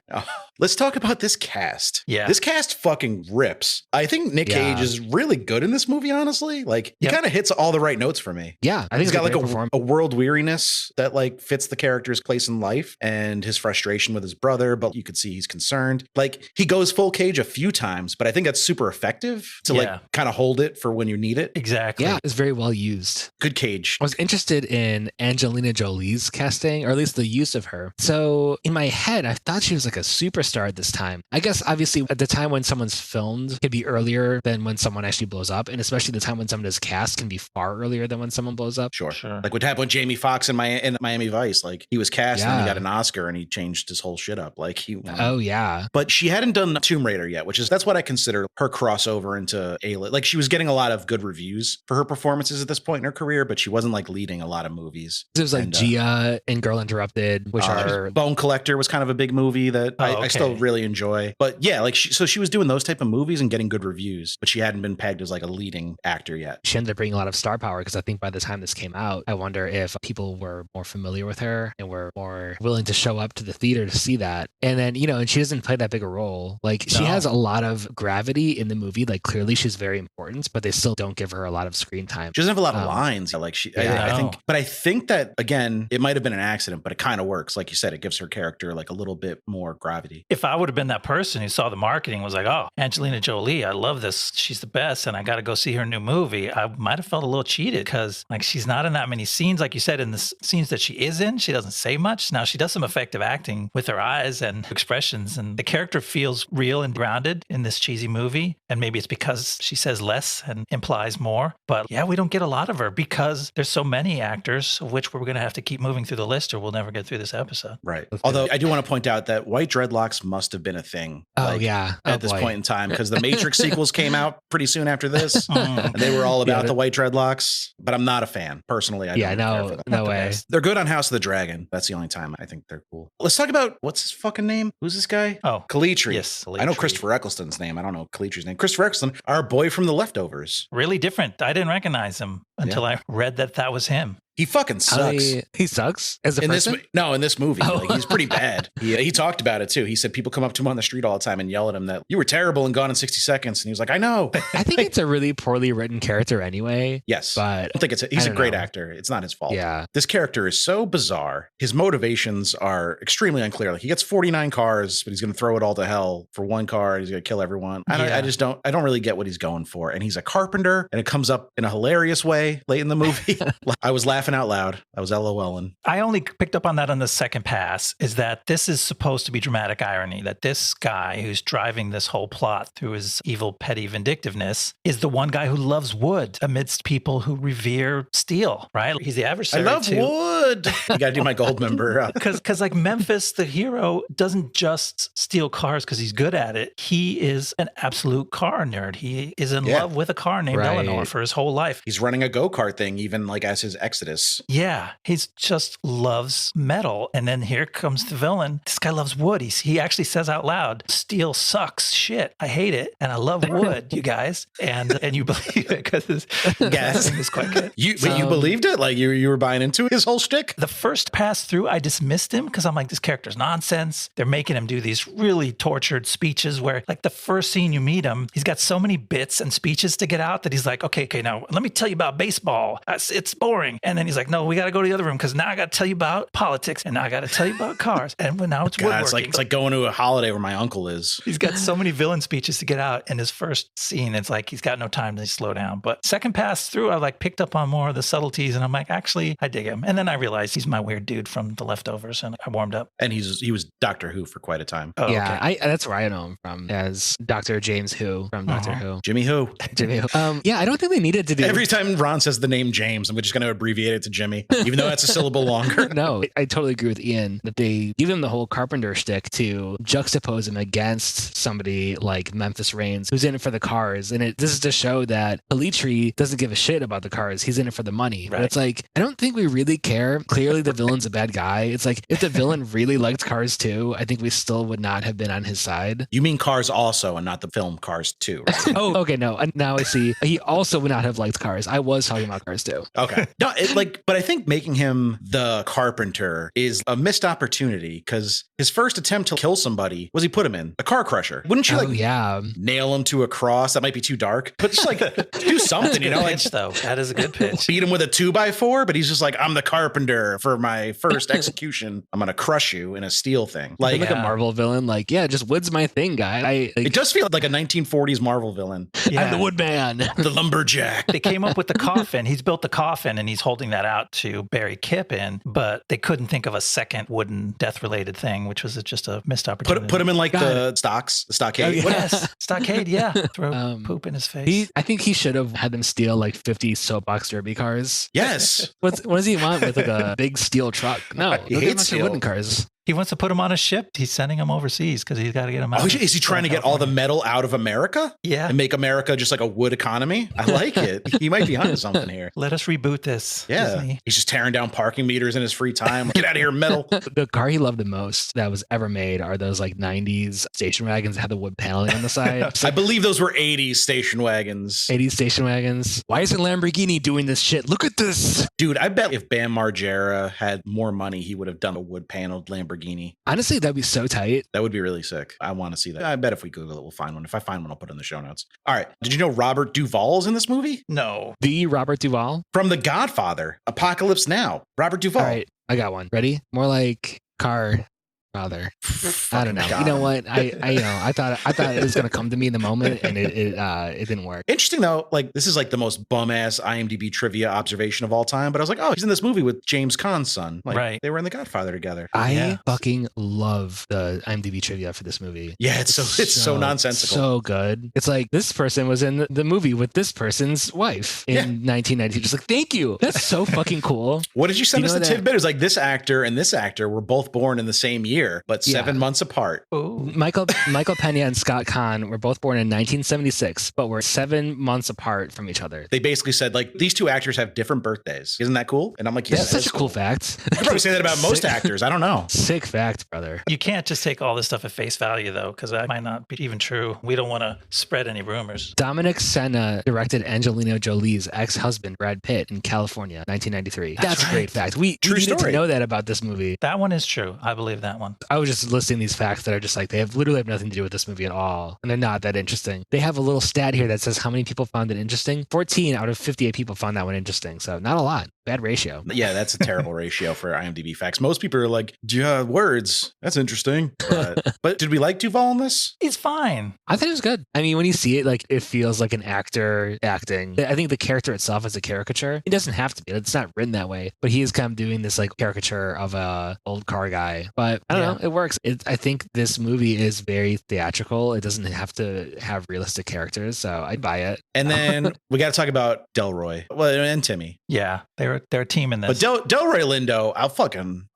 Let's talk about this cast. Yeah. This cast fucking rips. I think Nick Cage is really good in this movie, honestly. Like, he kind of hits all the right notes for me. Yeah. I think he's got like a world weariness that like fits the character's place in life and his frustration with his brother, but you could see he's concerned. Like, he goes full Cage a few times, but I think that's super effective to like kind of hold it for when you need it. Exactly. Yeah, it's very well used. Good Cage. I was interested in Angelina Jolie's casting, or at least the use of her. So in my head, I thought she was like a superstar at this time. I guess obviously at the time when someone's filmed could be earlier than when someone actually blows up. And especially the time when someone is cast can be far earlier than when someone blows up. Sure. Like what happened with Jamie Foxx in Miami Vice. Like he was cast and then he got an Oscar and he changed his whole shit up. Like he won. Oh yeah. But she hadn't done Tomb Raider yet, that's what I consider her crossover into A-list. Like she was getting a lot of good reviews for her performances at this point in her career, but she wasn't like leading a lot of movies. It was like Gia and Girl Interrupted, which are Bone Collector was kind of a big movie that I still really enjoy. But yeah, like she was doing those type of movies and getting good reviews, but she hadn't been pegged as like a leading actor yet. She ended up bringing a lot of star power because I think by the time this came out, I wonder if people were more familiar with her and were more willing to show up to the theater to see that. And then, and she doesn't play that big a role. Like she has a lot of gravity in the movie. Like clearly she's very important, but they still don't give her a lot of screen time. She doesn't have a lot of lines. Like I think that again, it might have been an accident, but it kind of works. Like you said, it gives her character like a little bit more gravity. If I would have been that person who saw the marketing was like, oh, Angelina Jolie, I love this. She's the best. And I got to go see her new movie. I might have felt a little cheated because like she's not in that many scenes. Like you said, in the scenes that she is in, she doesn't say much. Now she does some effective acting with her eyes and expressions. And the character feels real and grounded in this cheesy movie. And maybe it's because she says less and implies more. But yeah, we don't get a lot of her because there's so many actors, of which we're going to have to keep moving through the list or we'll never get through this episode. Right. Although I do want to point out that white dreadlocks must have been a thing. At this point in time, because the Matrix sequels came out pretty soon after this. And they were all about the white dreadlocks, but I'm not a fan personally. No way. They're good on House of the Dragon. That's the only time I think they're cool. Let's talk about what's his fucking name? Who's this guy? Oh, Calitri. Yes, Calitri. I know Christopher Eccleston's name. I don't know Calitri's name. Christopher Eccleston, our boy from The Leftovers. Really different. I didn't recognize him until I read that was him. He fucking sucks. He sucks as a person? In this movie. Like, he's pretty bad. He talked about it too. He said people come up to him on the street all the time and yell at him that you were terrible and Gone in 60 Seconds. And he was like, I know. I think it's a really poorly written character anyway. Yes. But I don't think he's a great actor. It's not his fault. Yeah. This character is so bizarre. His motivations are extremely unclear. Like he gets 49 cars, but he's going to throw it all to hell for one car. He's going to kill everyone. I don't really get what he's going for. And he's a carpenter and it comes up in a hilarious way late in the movie. I was laughing out loud. I was LOLing. I only picked up on that on the second pass, is that this is supposed to be dramatic irony, that this guy who's driving this whole plot through his evil, petty vindictiveness is the one guy who loves wood amidst people who revere steel, right? He's the adversary. I love wood. You got to do my gold member. Because like Memphis, the hero, doesn't just steal cars because he's good at it. He is an absolute car nerd. He is in love with a car named Eleanor for his whole life. He's running a go-kart thing, even like as his exodus. Yeah, he just loves metal. And then here comes the villain. This guy loves wood. He actually says out loud, steel sucks shit. I hate it. And I love wood, you guys. And you believe it because his thing is quite good. You believed it? Like you were buying into his whole shtick? The first pass through, I dismissed him because I'm like, this character's nonsense. They're making him do these really tortured speeches where like the first scene you meet him, he's got so many bits and speeches to get out that he's like, okay, now let me tell you about baseball. It's boring. And then he's like, no, we got to go to the other room because now I got to tell you about politics and now I got to tell you about cars. And now it's woodworking. It's like going to a holiday where my uncle is. He's got so many villain speeches to get out. In his first scene, it's like he's got no time to slow down. But second pass through, I like picked up on more of the subtleties and I'm like, actually, I dig him. And then I realized he's my weird dude from The Leftovers and I warmed up. And he was Doctor Who for quite a time. Oh, yeah, okay. That's where I know him from, as Dr. James Who from Doctor Who. Jimmy Who. Yeah, I don't think they needed to do. Every time Ron says the name James, I'm just going to abbreviate it to Jimmy, even though that's a syllable longer. No, I totally agree with Ian that they give him the whole Carpenter shtick to juxtapose him against somebody like Memphis Reigns, who's in it for the cars. And this is to show that Calitri doesn't give a shit about the cars. He's in it for the money. Right. But it's like, I don't think we really care. Clearly, the villain's a bad guy. It's like, if the villain really liked Cars 2, I think we still would not have been on his side. You mean Cars also and not the film Cars 2, right? Oh, okay, no. Now I see. He also would not have liked Cars. I was talking about Cars 2. Okay. No, but I think making him the Carpenter is a missed opportunity because his first attempt to kill somebody was he put him in a car crusher. Wouldn't you nail him to a cross? That might be too dark, but just like do something, you know? Pitch, though. That is a good pitch. Beat him with a 2x4, but he's just like, I'm the Carpenter for my first execution. I'm going to crush you in a steel thing. Like a Marvel villain. Like, yeah, just wood's my thing, guy. It does feel like a 1940s Marvel villain. Yeah. I'm the woodman. The lumberjack. They came up with the coffin. He's built the coffin and he's holding that out to bury Kip in, but they couldn't think of a second wooden death-related thing, which was just a missed opportunity. Put him in like the stockade. Oh, yes, stockade, yeah. Throw poop in his face. I think he should have had them steal like 50 soapbox derby cars. Yes. What does he want with like a big steel truck? No, he hates wooden cars. He wants to put him on a ship. He's sending him overseas because he's got to get him out. Oh, is he trying to get all the metal out of America? Yeah. And make America just like a wood economy? I like it. He might be onto something here. Let us reboot this. Yeah. Disney. He's just tearing down parking meters in his free time. Get out of here, metal. The car he loved the most that was ever made are those like 90s station wagons that had the wood paneling on the side. I believe those were 80s station wagons. 80s station wagons. Why isn't Lamborghini doing this shit? Look at this. Dude, I bet if Bam Margera had more money, he would have done a wood paneled Lamborghini. Honestly, that'd be so tight. That would be really sick. I want to see that. I bet if we Google it, we'll find one. If I find one, I'll put it in the show notes. All right. Did you know Robert Duvall's in this movie? No. The Robert Duvall? From The Godfather. Apocalypse Now. Robert Duvall. All right. I got one. Ready? More like car. Father. I don't know. God. You know what? I thought it was gonna come to me in the moment, and it didn't work. Interesting though. Like this is like the most bum ass IMDb trivia observation of all time. But I was like, oh, he's in this movie with James Caan's son. Like, right. They were in The Godfather together. I fucking love the IMDb trivia for this movie. Yeah, it's so nonsensical. So good. It's like this person was in the movie with this person's wife in 1990. Just like, thank you. That's so fucking cool. What did you send us the tidbit? It was like this actor and this actor were both born in the same year, but 7 months apart. Ooh. Michael Pena and Scott Caan were both born in 1976, but were 7 months apart from each other. They basically said, like, these two actors have different birthdays. Isn't that cool? And I'm like, yeah, that's such a cool fact. I probably say that about most actors. I don't know. Sick fact, brother. You can't just take all this stuff at face value, though, because that might not be even true. We don't want to spread any rumors. Dominic Sena directed Angelina Jolie's ex-husband, Brad Pitt, in California, 1993. That's a great fact. We needed to know that about this movie. That one is true. I believe that one. I was just listing these facts that are just like, they literally have nothing to do with this movie at all. And they're not that interesting. They have a little stat here that says how many people found it interesting. 14 out of 58 people found that one interesting. So not a lot. Bad ratio. Yeah, that's a terrible ratio for IMDb facts. Most people are like, yeah, words. That's interesting. But did we like Duvall in this? He's fine. I think it was good. I mean, when you see it, like, it feels like an actor acting. I think the character itself is a caricature. It doesn't have to be. It's not written that way. But he is kind of doing this like caricature of a old car guy. But I don't know. It works. I think this movie is very theatrical. It doesn't have to have realistic characters. So I buy it. And then we got to talk about Delroy. Well, and Timmy. Yeah, they're a team in this. But Delroy Lindo,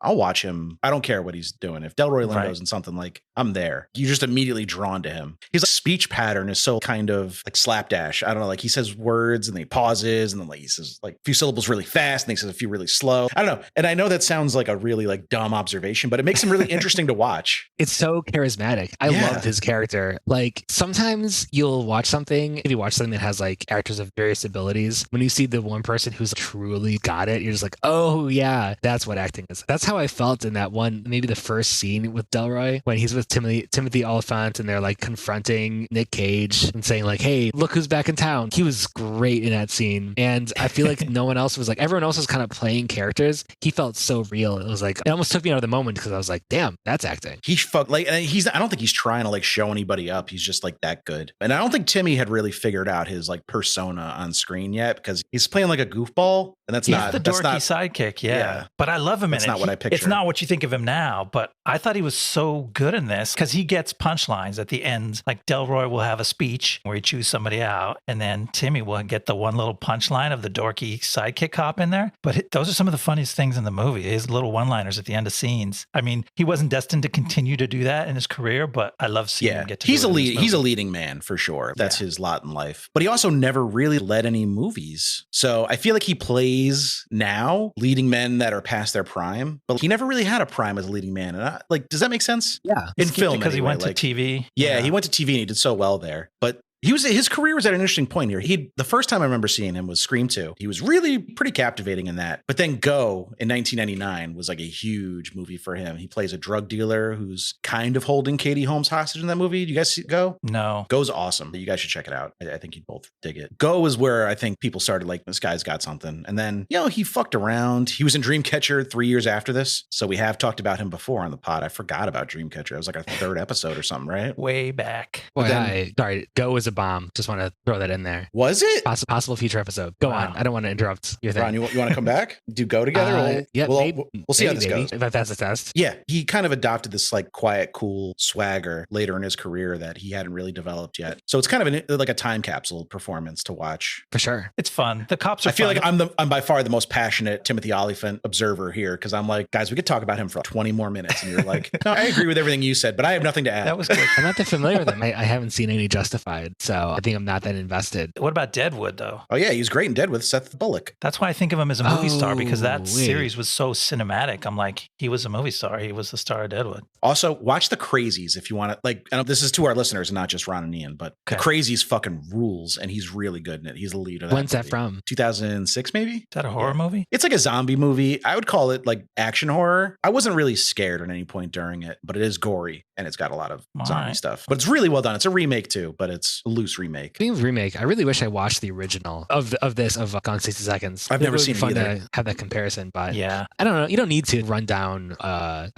I'll watch him. I don't care what he's doing. If Delroy Lindo's in something, like, I'm there. You're just immediately drawn to him. His speech pattern is so kind of like slapdash. I don't know, like he says words and then he pauses and then like he says like a few syllables really fast and then he says a few really slow. I don't know. And I know that sounds like a really like dumb observation, but it makes him really interesting to watch. It's so charismatic. I loved his character. Like sometimes you'll watch something, if you watch something that has like actors of various abilities, when you see the one person who's truly got it, you're just like, oh yeah, that's what acting is. That's how I felt in that one, maybe the first scene with Delroy when he's with Timothy Olyphant and they're like confronting Nick Cage and saying like, hey, look who's back in town. He was great in that scene. And I feel like no one else was like, everyone else was kind of playing characters. He felt so real. It was like, it almost took me out of the moment because I was like, damn, damn, that's acting. I don't think he's trying to like show anybody up. He's just like that good. And I don't think Timmy had really figured out his like persona on screen yet, because he's playing like a goofball, and that's he's not the dorky sidekick. Yeah. But I love him in it. That's not what I picture. It's not what you think of him now, but I thought he was so good in this because he gets punchlines at the end. Like Delroy will have a speech where he chews somebody out, and then Timmy will get the one little punchline of the dorky sidekick cop in there. But those are some of the funniest things in the movie. His little one-liners at the end of scenes. I mean, he wasn't destined to continue to do that in his career, but I love seeing him get to he's a leading man for sure. That's his lot in life. But he also never really led any movies. So I feel like he plays now leading men that are past their prime, but he never really had a prime as a leading man. And does that make sense? Yeah. In film, because he went to TV. Yeah, he went to TV and he did so well there. But his career was at an interesting point here. The first time I remember seeing him was Scream 2. He was really pretty captivating in that. But then Go in 1999 was like a huge movie for him. He plays a drug dealer who's kind of holding Katie Holmes hostage in that movie. Do you guys see Go? No. Go's awesome. You guys should check it out. I think you'd both dig it. Go is where I think people started like, this guy's got something. And then, he fucked around. He was in Dreamcatcher 3 years after this. So we have talked about him before on the pod. I forgot about Dreamcatcher. It was like our third episode or something, right? Way back. Boy, sorry. Go is a bomb. Just want to throw that in there. Was it? Possible future episode. Go on. I don't want to interrupt your thing. Ron, you want to come back? Do Go together? We'll see how this goes. If that's a test. Yeah. He kind of adopted this like quiet, cool swagger later in his career that he hadn't really developed yet. So it's kind of like a time capsule performance to watch. For sure. It's fun. The cops are I feel like I'm by far the most passionate Timothy Olyphant observer here, because I'm like, guys, we could talk about him for 20 more minutes. And you're like, no, I agree with everything you said, but I have nothing to add. That was good. I'm not that familiar with him. I haven't seen any Justified, so I think I'm not that invested. What about Deadwood, though? Oh, yeah, he was great in Deadwood, Seth Bullock. That's why I think of him as a movie star, because that series was so cinematic. I'm like, he was a movie star. He was the star of Deadwood. Also, watch The Crazies if you want to. Like, I know this is to our listeners and not just Ron and Ian, but The Crazies fucking rules, and he's really good in it. He's the lead of that. When's that from? 2006, maybe? Is that a horror movie? It's like a zombie movie. I would call it like action horror. I wasn't really scared at any point during it, but it is gory, and it's got a lot of zombie stuff. But it's really well done. It's a remake too, but it's a loose remake. Speaking of remake, I really wish I watched the original of Gone 60 Seconds. I've never seen it either. To have that comparison, but yeah, I don't know. You don't need to run down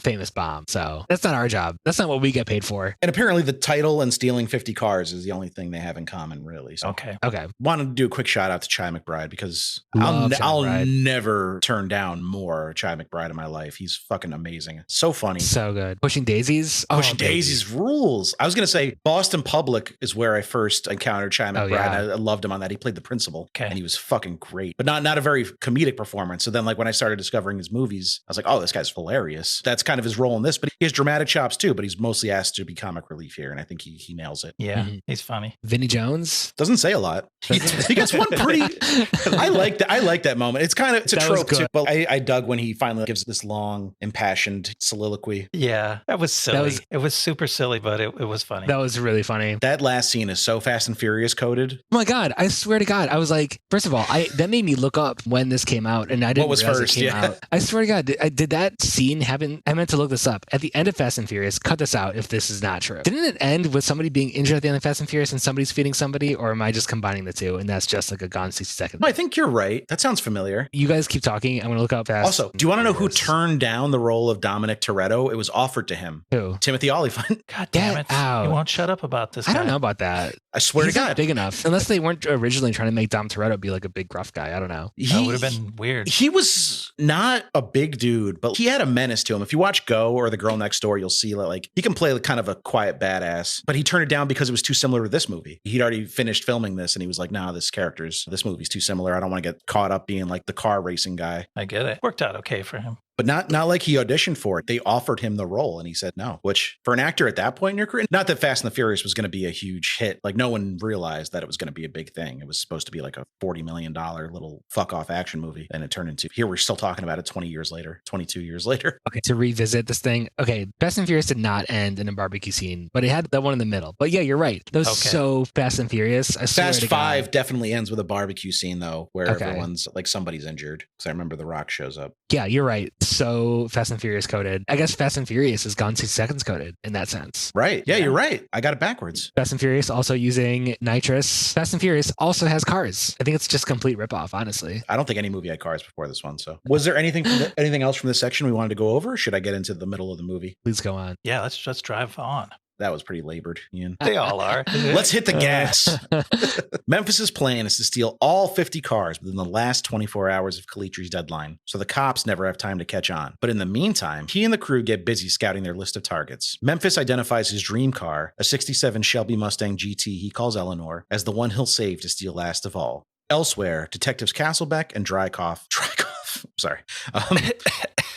famous bomb. So that's not our job. That's not what we get paid for. And apparently the title and stealing 50 cars is the only thing they have in common, really. So okay. Wanted to do a quick shout out to Chi McBride, because I'll never turn down more Chi McBride in my life. He's fucking amazing. So funny. So good. Pushing Daisies. Pushing Daisies rules. I was going to say Boston Public is where I first encountered Chi McBride. I loved him on that. He played the principal and he was fucking great, but not a very comedic performance. So then like when I started discovering his movies, I was like, oh, this guy's hilarious. That's kind of his role in this, but he has dramatic chops too, but he's mostly asked to be comic relief here. And I think he nails it. Yeah. He's funny. Vinnie Jones doesn't say a lot. He gets one pretty, I like that moment. It's a trope too, but I dug when he finally gives this long impassioned soliloquy. Yeah. That was silly. It was super silly, but it was funny. That was really funny. That last scene is so Fast and Furious coded. Oh my God. I swear to God. I was like, first of all, that made me look up when this came out, and I didn't realize it came out. I swear to God, did that scene happen? I meant to look this up. At the end of Fast and Furious, cut this out if this is not true. Didn't it end with somebody being injured at the end of Fast and Furious and somebody's feeding somebody, or am I just combining the two and that's just like a Gone 60 Seconds? No, I think you're right. That sounds familiar. You guys keep talking. I'm going to look up Fast. Also, do you want to know who turned down the role of Dominic Toretto? It was offered to him. Who? Timothy Olyphant. God damn it. You won't shut up about this guy. I don't know about that. I swear to God. Not big enough. Unless they weren't originally trying to make Dom Toretto be like a big gruff guy. I don't know. That would have been weird. He was not a big dude, but he had a menace to him. If you watch Go or The Girl Next Door, you'll see that like he can play kind of a quiet badass, but he turned it down because it was too similar to this movie. He'd already finished filming this and he was like, nah, this movie's too similar. I don't want to get caught up being like the car racing guy. I get it. Worked out okay for him. But not like he auditioned for it. They offered him the role and he said no, which for an actor at that point in your career, not that Fast and the Furious was going to be a huge hit. Like no one realized that it was going to be a big thing. It was supposed to be like a $40 million little fuck off action movie. And it turned into, here we're still talking about it 22 years later. Okay, to revisit this thing. Okay, Fast and Furious did not end in a barbecue scene, but it had that one in the middle. But yeah, you're right. That was so Fast and Furious. Fast 5 definitely ends with a barbecue scene though, where everyone's like somebody's injured. Because I remember The Rock shows up. Yeah, you're right. so Fast and Furious coded. I guess Fast and Furious is Gone 60 Seconds coded in that sense. Right. Yeah, you're right. I got it backwards. Fast and Furious also using nitrous. Fast and Furious also has cars. I think it's just complete ripoff, honestly. I don't think any movie had cars before this one. So was there anything else from this section we wanted to go over? Or should I get into the middle of the movie? Please go on. Yeah, let's just drive on. That was pretty labored, Ian. They all are. Let's hit the gas. Memphis's plan is to steal all 50 cars within the last 24 hours of Calitri's deadline, so the cops never have time to catch on. But in the meantime, he and the crew get busy scouting their list of targets. Memphis identifies his dream car, a 67 Shelby Mustang GT he calls Eleanor, as the one he'll save to steal last of all. Elsewhere, detectives Castlebeck and Drykoff, sorry,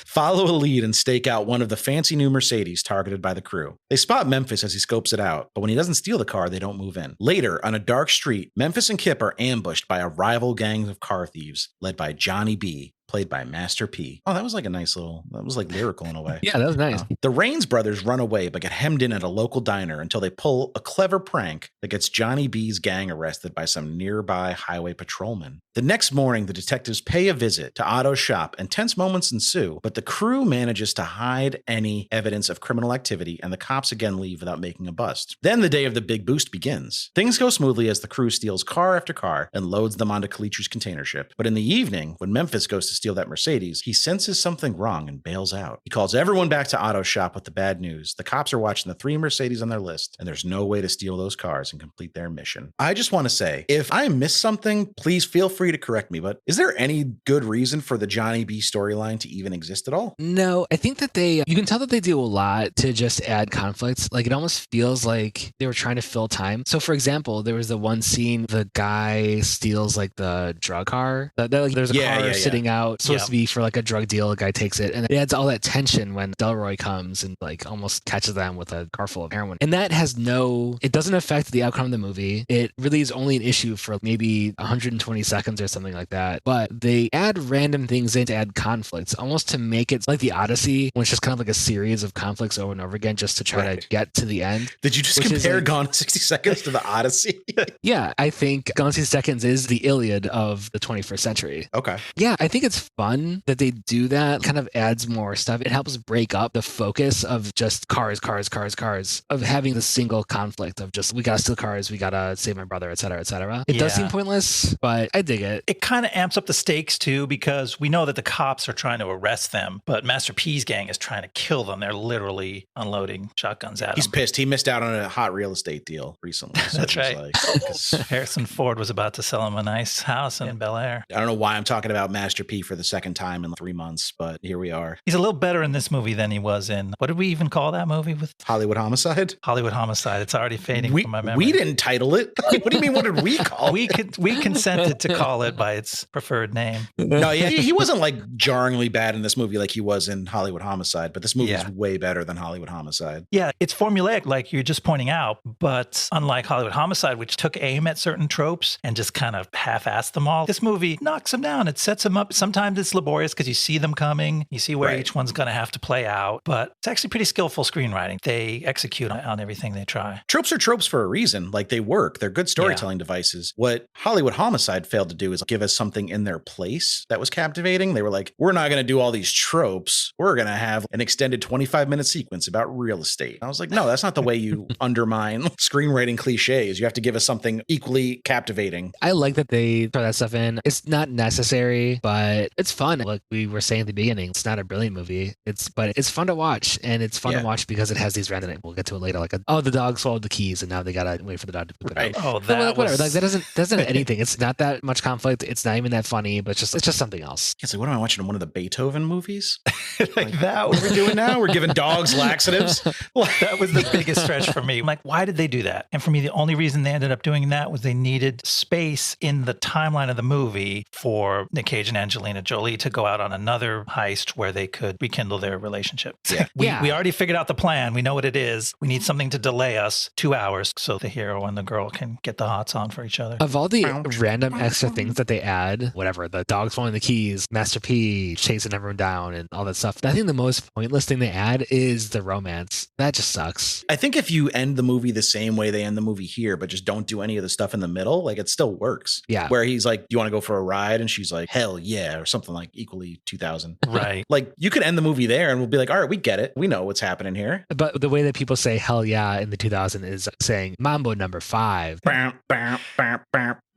follow a lead and stake out one of the fancy new Mercedes targeted by the crew. They spot Memphis as he scopes it out, but when he doesn't steal the car, they don't move in. Later, on a dark street, Memphis and Kip are ambushed by a rival gang of car thieves led by Johnny B, played by Master P. Oh, that was like a nice little, that was like lyrical in a way. Yeah, that was nice. The Raines brothers run away but get hemmed in at a local diner until they pull a clever prank that gets Johnny B's gang arrested by some nearby highway patrolman. The next morning, the detectives pay a visit to Otto's shop and tense moments ensue, but the crew manages to hide any evidence of criminal activity and the cops again leave without making a bust. Then the day of the big boost begins. Things go smoothly as the crew steals car after car and loads them onto Calitri's container ship. But in the evening, when Memphis goes to steal that Mercedes, he senses something wrong and bails out. He calls everyone back to Otto's shop with the bad news. The cops are watching the 3 Mercedes on their list, and there's no way to steal those cars and complete their mission. I just want to say, if I missed something, please feel free to correct me, but is there any good reason for the Johnny B storyline to even exist at all? No, I think that you can tell that they do a lot to just add conflicts. Like, it almost feels like they were trying to fill time. So, for example, there was the one scene, the guy steals like the drug car. There's a car sitting out, supposed to be for like a drug deal. The guy takes it, and it adds all that tension when Delroy comes and like almost catches them with a car full of heroin. And that it doesn't affect the outcome of the movie. It really is only an issue for maybe 120 seconds or something like that. But they add random things in to add conflicts, almost to make it like the Odyssey, when it's just kind of like a series of conflicts over and over again just to try to get to the end. Did you just compare Gone in 60 Seconds to the Odyssey? Yeah, I think Gone in 60 Seconds is the Iliad of the 21st century. Okay. Yeah, I think it's fun that they do that. Kind of adds more stuff. It helps break up the focus of just cars, of having the single conflict of just, we gotta steal cars, we gotta save my brother, etc., etc. It does seem pointless, but I dig it. It kind of amps up the stakes too, because we know that the cops are trying to arrest them, but Master P's gang is trying to kill them. They're literally unloading shotguns at him. He's pissed. He missed out on a hot real estate deal recently. So that's right. Harrison Ford was about to sell him a nice house in Bel Air. I don't know why I'm talking about Master P for the second time in 3 months, but here we are. He's a little better in this movie than he was in, what did we even call that movie with? Hollywood Homicide? Hollywood Homicide. It's already fading from my memory. We didn't title it. What do you mean, what did we call it? We consented to call it by its preferred name. No, he wasn't like jarringly bad in this movie like he was in Hollywood Homicide, but this movie is way better than Hollywood Homicide. Yeah, it's formulaic like you're just pointing out, but unlike Hollywood Homicide, which took aim at certain tropes and just kind of half-assed them all, this movie knocks them down. It sets them up. Sometimes it's laborious because you see them coming, you see where each one's going to have to play out, but it's actually pretty skillful screenwriting. They execute on everything they try. Tropes are tropes for a reason. Like, they work. They're good storytelling devices. What Hollywood Homicide failed to do is give us something in their place that was captivating. They were like, we're not going to do all these tropes. We're going to have an extended 25-minute sequence about real estate. I was like, no, that's not the way you undermine screenwriting cliches. You have to give us something equally captivating. I like that they throw that stuff in. It's not necessary, but it's fun. Like we were saying at the beginning, it's not a brilliant movie. But it's fun to watch, and it's fun to watch because it has these random. We'll get to it later. Like, the dog swallowed the keys, and now they gotta wait for the dog to poop it out. Oh, whatever. Like, that doesn't anything. It's not that much conflict. It's not even that funny, but it's just something else. It's like, what am I watching? One of the Beethoven movies? like that. What are we doing now? We're giving dogs laxatives. That was the biggest stretch for me. I'm like, why did they do that? And for me, the only reason they ended up doing that was they needed space in the timeline of the movie for Nick Cage and Angelina Jolie to go out on another heist where they could rekindle their relationship. We already figured out the plan. We know what it is. We need something to delay us 2 hours so the hero and the girl can get the hots on for each other. Of all the random extra things that they add, whatever, the dog swallowing the keys, Master P chasing everyone down and all that stuff, I think the most pointless thing they add is the romance. That just sucks. I think if you end the movie the same way they end the movie here, but just don't do any of the stuff in the middle, like, it still works. Yeah. Where he's like, do you want to go for a ride? And she's like, hell yeah. or something like equally 2000. Right. Like you could end the movie there and we'll be like, all right, we get it. We know what's happening here. But the way that people say hell yeah in the 2000 is saying Mambo number 5.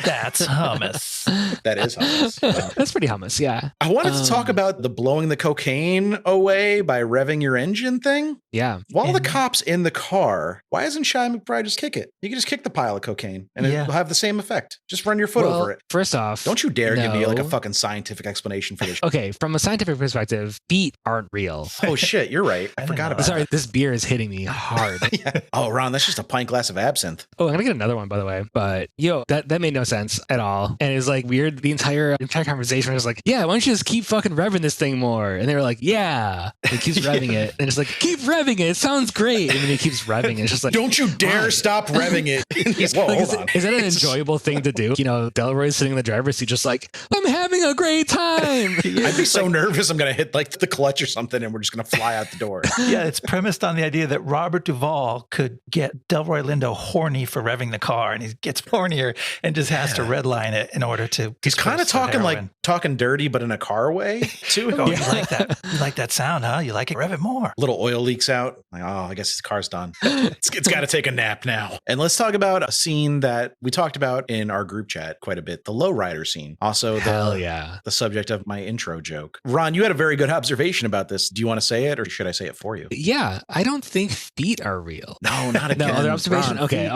That's hummus. That is hummus. Wow. That's pretty hummus, yeah. I wanted to talk about the blowing the cocaine away by revving your engine thing. Yeah. While the cop's in the car, why doesn't Shy McBride just kick it? You can just kick the pile of cocaine and it'll have the same effect. Just run your foot over it. First off, don't you dare give me like a fucking scientific explanation for this. Okay, from a scientific perspective, feet aren't real. Oh shit, you're right. I forgot about Sorry, this beer is hitting me hard. Yeah. Oh, Ron, that's just a pint glass of absinthe. Oh, I'm gonna get another one, by the way. But that made no sense at all. And it was like weird. The entire conversation was like, yeah, why don't you just keep fucking revving this thing more? And they were like, yeah. And he keeps revving it. And it's like, keep revving it. It sounds great. And then he keeps revving it. It's just like, don't you dare stop revving it. Whoa, like, hold on. Is that an enjoyable thing to do? Delroy's sitting in the driver's seat just like, I'm having a great time. I'd be so nervous I'm going to hit like the clutch or something and we're just going to fly out the door. Yeah, it's premised on the idea that Robert Duvall could get Delroy Lindo horny for revving the car, and he gets hornier and just has to redline it in order to. He's kind of talking dirty, but in a car way too. Oh, you like that? You like that sound, huh? You like it? Rev it more. Little oil leaks out. Like, oh, I guess his car's done. It's got to take a nap now. And let's talk about a scene that we talked about in our group chat quite a bit. The lowrider scene. Also, the subject of my intro joke. Ron, you had a very good observation about this. Do you want to say it, or should I say it for you? Yeah, I don't think feet are real. No, not again. No, other observation. Ron, okay,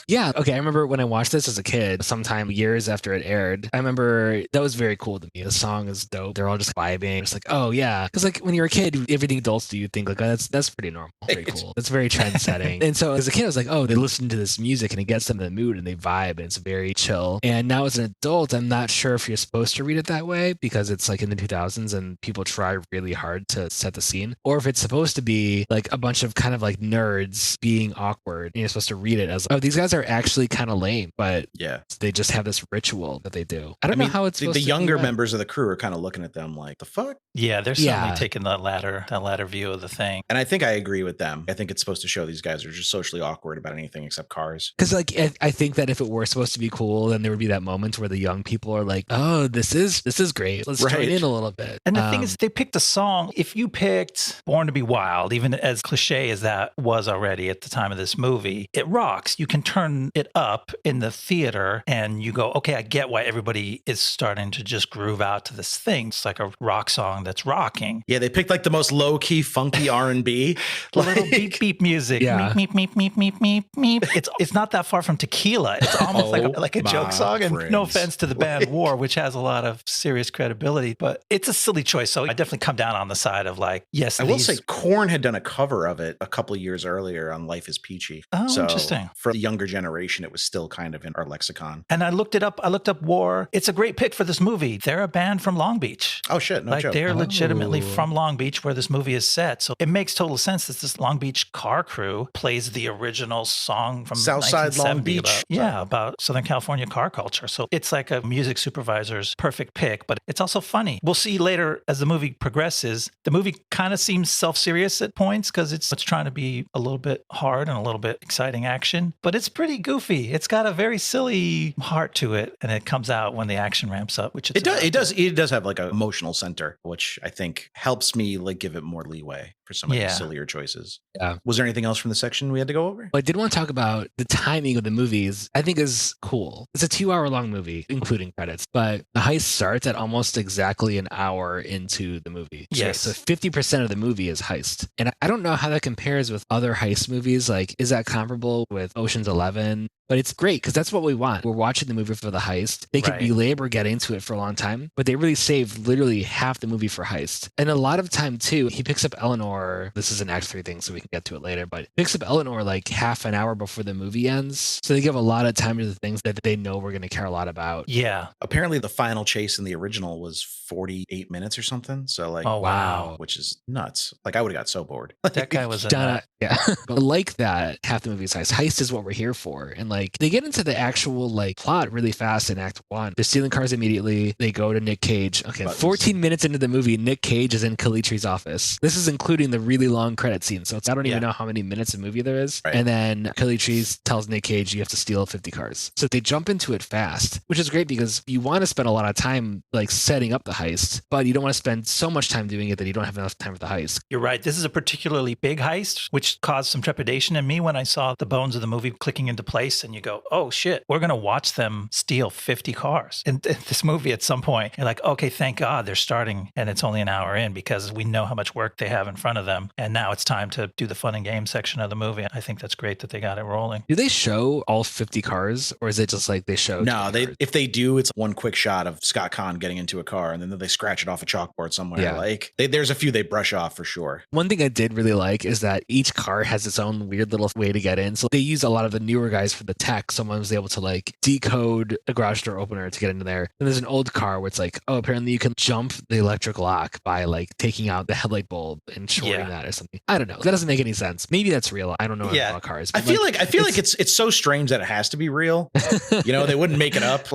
yeah. Okay, I remember when I watched this as a kid, sometime years after it aired. I remember that was very cool to me. The song is dope. They're all just vibing. It's like, oh yeah, because like when you're a kid, everything adults do, you think like, oh, that's pretty normal, very cool. That's very trend setting. And so as a kid, I was like, oh, they listen to this music and it gets them in the mood and they vibe and it's very chill. And now as an adult, I'm not sure if you're supposed to read it that way because it's like in the 2000s and people try really hard to set the scene, or if it's supposed to be like a bunch of kind of like nerds being awkward and you're supposed to read it as, oh, these guys are actually kind of lame, but yeah, they just have this ritual that they do. I mean, know how it's supposed the to younger members of the crew are kind of looking at them like, the fuck? Yeah, they're certainly taking that latter view of the thing. And I think I agree with them. I think it's supposed to show these guys are just socially awkward about anything except cars. Because like I think that if it were supposed to be cool, then there would be that moment where the young people are like, oh, this is great. Let's join in a little bit. And the thing is, they picked a song. If you picked Born to be Wild, even as cliche as that was already at the time of this movie, it rocks. You can turn it up in the theater and you go, okay, I get why everybody is starting to just groove out to this thing. It's like a rock song that's rocking. Yeah, they picked like the most low-key, funky R&B. Little beep beep music. Yeah. Meep, meep, meep, meep, meep, meep. It's not that far from Tequila. It's almost like a joke song. And no offense to the band War, which has a lot of serious credibility, but it's a silly choice. So I definitely come down on the side of like, yes. I will say Korn had done a cover of it a couple of years earlier on Life is Peachy. Oh, so interesting. For the younger generation, it was still kind of in our lexicon. And I looked it up. I looked up War. It's a great pick for this movie. They're a band from Long Beach. Oh shit, no joke. They're legitimately from Long Beach where this movie is set. So it makes total sense that this Long Beach car crew plays the original song from Southside Long Beach. About Southern California car culture. So it's like a music supervisor's perfect pick, but it's also funny. We'll see later as the movie progresses. The movie kind of seems self-serious at points because it's trying to be a little bit hard and a little bit exciting action, but it's pretty goofy. It's got a very silly heart to it, and it comes out when the action ramps up, which it does have like an emotional center, which I think helps me like give it more leeway for some of the sillier choices. Yeah. Was there anything else from the section we had to go over? Well, I did want to talk about the timing of the movies. I think is cool. It's a 2-hour long movie, including credits, but the heist starts at almost exactly an hour into the movie. Yes. So 50% of the movie is heist. And I don't know how that compares with other heist movies. Like, is that comparable with Ocean's 11? But it's great because that's what we want. We're watching the movie for the heist. They could belabor getting into it for a long time, but they really save literally half the movie for heist. And a lot of time too, he picks up Eleanor. This is an Act 3 thing, so we can get to it later, but picks up Eleanor like half an hour before the movie ends. So they give a lot of time to the things that they know we're going to care a lot about. Yeah. Apparently the final chase in the original was 48 minutes or something. So like, oh, wow. Which is nuts. Like I would have got so bored. That guy was yeah. But like that, half the movie is heist. Heist is what we're here for. And like they get into the actual like plot really fast in Act 1. They're stealing cars immediately. They go to Nick Cage. Okay, 14 minutes into the movie, Nick Cage is in Calitri's office. This is including including the really long credit scene. So I don't even know how many minutes of movie there is. Right. And then Calitri tells Nick Cage you have to steal 50 cars. So they jump into it fast, which is great because you want to spend a lot of time like setting up the heist, but you don't want to spend so much time doing it that you don't have enough time for the heist. You're right. This is a particularly big heist, which caused some trepidation in me when I saw the bones of the movie clicking into place and you go, oh shit, we're going to watch them steal 50 cars. In this movie at some point, you're like, okay, thank God they're starting and it's only an hour in because we know how much work they have in front of them. And now it's time to do the fun and games section of the movie. I think that's great that they got it rolling. Do they show all 50 cars or is it just like they show? No, if they do, it's one quick shot of Scott Conn getting into a car and then they scratch it off a chalkboard somewhere. Yeah. Like there's a few they brush off for sure. One thing I did really like is that each car has its own weird little way to get in. So they use a lot of the newer guys for the tech. Someone was able to like decode a garage door opener to get into there. And there's an old car where it's like, oh, apparently you can jump the electric lock by like taking out the headlight bulb and shorting that or something. I don't know. That doesn't make any sense. Maybe that's real. I don't know about cars. I feel like it's so strange that it has to be real. They wouldn't make it up.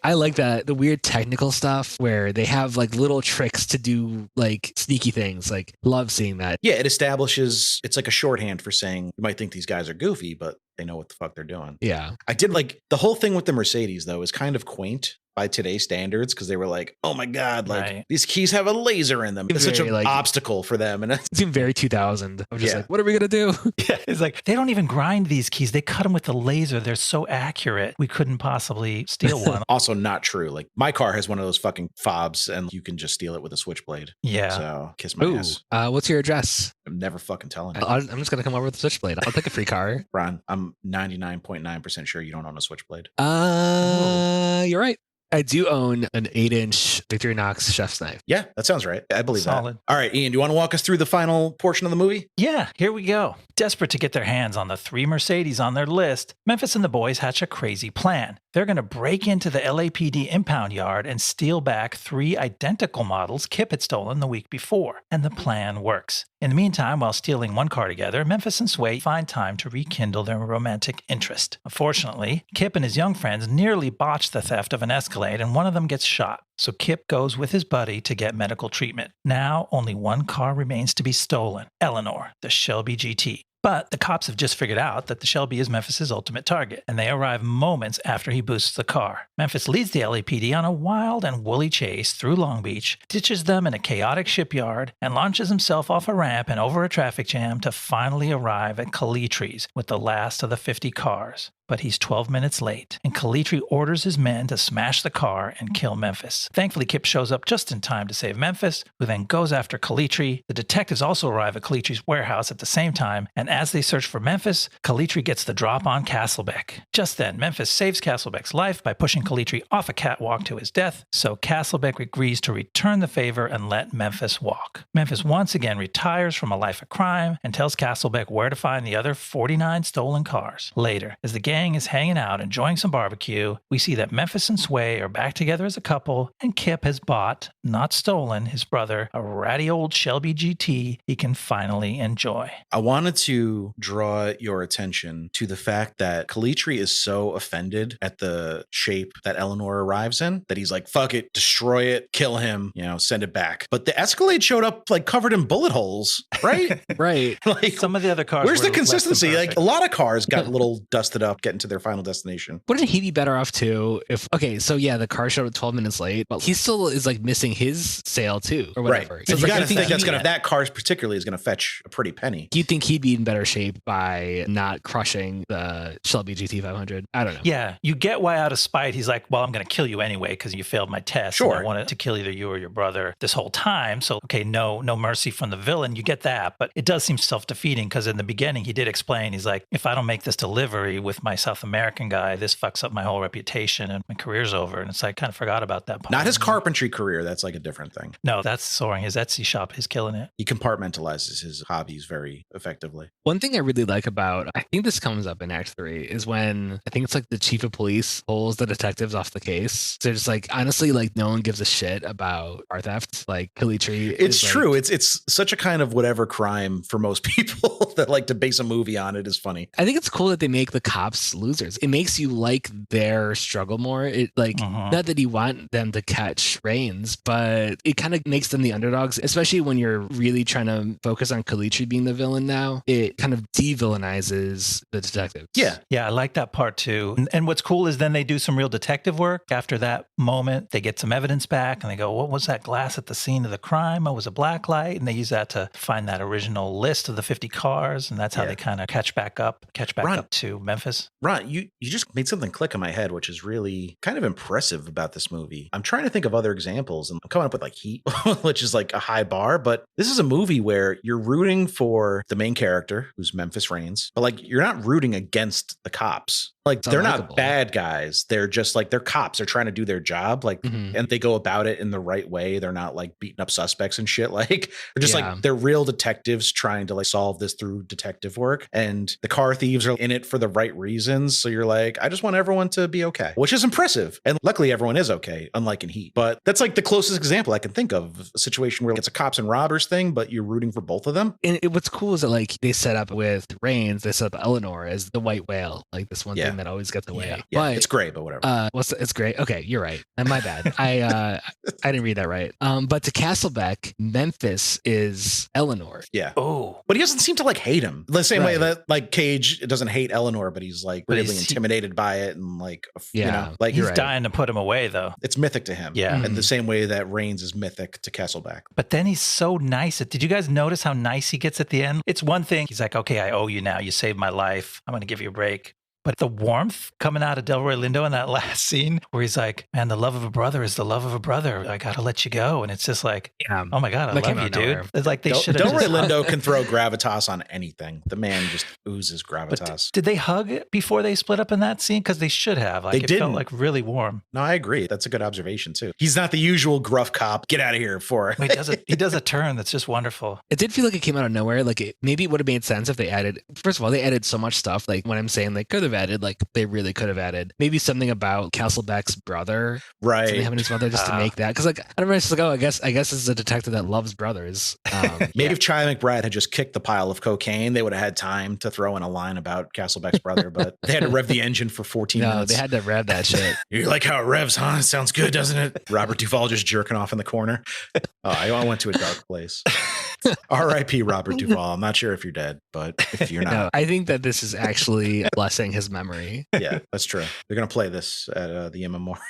I like that, the weird technical stuff where they have like little tricks to do like sneaky things. Like love seeing that. Yeah, it establishes, it's like a shorthand for saying you might think these guys are goofy, but they know what the fuck they're doing. Yeah. I did like the whole thing with the Mercedes though is kind of quaint by today's standards because they were like, oh my God, like these keys have a laser in them. It's such an obstacle for them. And it seemed very 2000. I was just like, what are we going to do? Yeah, it's like, they don't even grind these keys. They cut them with the laser. They're so accurate. We couldn't possibly steal one. Also not true. Like my car has one of those fucking fobs and you can just steal it with a switchblade. Yeah. So kiss my ass. What's your address? I'm never fucking telling you. I'm just going to come over with a switchblade. I'll take a free car. Ron, I'm 99.9% sure you don't own a switchblade. You're right. I do own an 8-inch Victorinox chef's knife. Yeah, that sounds right. I believe Solid. that. All right, Ian, do you want to walk us through the final portion of the movie? Yeah, here we go. Desperate to get their hands on the 3 Mercedes on their list, Memphis and the boys hatch a crazy plan. They're going to break into the LAPD impound yard and steal back 3 identical models Kip had stolen the week before. And the plan works. In the meantime, while stealing one car together, Memphis and Sway find time to rekindle their romantic interest. Unfortunately, Kip and his young friends nearly botch the theft of an Escalade and one of them gets shot. So Kip goes with his buddy to get medical treatment. Now, only one car remains to be stolen, Eleanor, the Shelby GT. But the cops have just figured out that the Shelby is Memphis's ultimate target, and they arrive moments after he boosts the car. Memphis leads the LAPD on a wild and woolly chase through Long Beach, ditches them in a chaotic shipyard, and launches himself off a ramp and over a traffic jam to finally arrive at Calitri's with the last of the 50 cars. But he's 12 minutes late, and Calitri orders his men to smash the car and kill Memphis. Thankfully, Kip shows up just in time to save Memphis, who then goes after Calitri. The detectives also arrive at Calitri's warehouse at the same time, and as they search for Memphis, Calitri gets the drop on Castlebeck. Just then, Memphis saves Castlebeck's life by pushing Calitri off a catwalk to his death, so Castlebeck agrees to return the favor and let Memphis walk. Memphis once again retires from a life of crime and tells Castlebeck where to find the other 49 stolen cars. Later, as the gang is hanging out enjoying some barbecue, we see that Memphis and Sway are back together as a couple, and Kip has bought, not stolen, his brother a ratty old Shelby GT he can finally enjoy. I wanted to draw your attention to the fact that Calitri is so offended at the shape that Eleanor arrives in that he's like, fuck it, destroy it, kill him, send it back. But the Escalade showed up like covered in bullet holes, right? Right. Like some of the other cars. Where's the consistency? Like a lot of cars got a little dusted up getting to their final destination. Wouldn't he be better off too if, the car showed up 12 minutes late, but he still is like missing his sale too, or whatever. Right. So you gotta think that car particularly is gonna fetch a pretty penny. Do you think he'd be in better shape by not crushing the Shelby GT500? I don't know. Yeah, you get why out of spite he's like, well, I'm gonna kill you anyway because you failed my test. Sure. I wanted to kill either you or your brother this whole time. So okay, no mercy from the villain. You get that, but it does seem self-defeating because in the beginning he did explain, he's like, if I don't make this delivery with my South American guy, this fucks up my whole reputation and my career's over. And it's like, I kind of forgot about that part. Not his carpentry career. That's like a different thing. No, that's soaring. His Etsy shop is killing it. He compartmentalizes his hobbies very effectively. One thing I really like about, I think this comes up in Act 3, is when I think it's like the chief of police pulls the detectives off the case. So just like, honestly, like no one gives a shit about car theft. Like Calitri. It's true. It's such a kind of whatever crime for most people that like to base a movie on it is funny. I think it's cool that they make the cops these losers. It makes you like their struggle more. It not that you want them to catch reins, but it kind of makes them the underdogs, especially when you're really trying to focus on Calitri being the villain now. It kind of de-villainizes the detectives. Yeah, I like that part too. And what's cool is then they do some real detective work. After that moment, they get some evidence back and they go, what was that glass at the scene of the crime? Oh, it was a black light. And they use that to find that original list of the 50 cars. And that's how they kind of catch back up to Memphis. Ron, you just made something click in my head, which is really kind of impressive about this movie. I'm trying to think of other examples, and I'm coming up with like Heat, which is like a high bar, but this is a movie where you're rooting for the main character, who's Memphis Reigns, but like you're not rooting against the cops. Like they're not bad guys. They're just like, they're cops. They're trying to do their job. Like, and they go about it in the right way. They're not like beating up suspects and shit. Like they're just like, they're real detectives trying to like solve this through detective work. And the car thieves are in it for the right reasons. So you're like, I just want everyone to be okay, which is impressive. And luckily everyone is okay, unlike in Heat. But that's like the closest example I can think of a situation where it's a cops and robbers thing, but you're rooting for both of them. And what's cool is that like they set up with Reigns, they set up Eleanor as the white whale, like this one thing that always gets away. Yeah, but it's great, but whatever. It's great. Okay, you're right. My bad. I didn't read that right. But to Castlebeck, Memphis is Eleanor. Yeah. Oh, but he doesn't seem to like hate him the same way that like Cage doesn't hate Eleanor, but he's like really intimidated by it and like you know, like he's dying to put him away though. It's mythic to him. Yeah, and the same way that Reigns is mythic to Castlebeck. But then he's so nice. Did you guys notice how nice he gets at the end? It's one thing. He's like, okay, I owe you now. You saved my life. I'm going to give you a break. But the warmth coming out of Delroy Lindo in that last scene where he's like, man, the love of a brother is the love of a brother. I got to let you go. And it's just like, oh my God, I love you, dude. It's like they should have. Delroy Lindo can throw gravitas on anything. The man just oozes gravitas. Did they hug before they split up in that scene? Because they should have. Like, it felt like really warm. No, I agree. That's a good observation too. He's not the usual gruff cop. Get out of here for it. He does a turn that's just wonderful. It did feel like it came out of nowhere. Like maybe it would have made sense if they added, first of all, they added so much stuff. Like when I'm saying they could have added, like they really could have added maybe something about Castlebeck's brother, right? Having his mother just to make that, because like I don't know, it's like, oh, I guess this is a detective that loves brothers. Maybe if Charlie McBride had just kicked the pile of cocaine, they would have had time to throw in a line about Castlebeck's brother, but they had to rev the engine for 14 minutes. No, they had to rev that shit. You like how it revs, huh? It sounds good, doesn't it? Robert Duvall just jerking off in the corner. Oh, I went to a dark place. R.I.P. Robert Duvall. I'm not sure if you're dead, but if you're not. No, I think that this is actually blessing his memory. Yeah, that's true. They're going to play this at the in memoriam,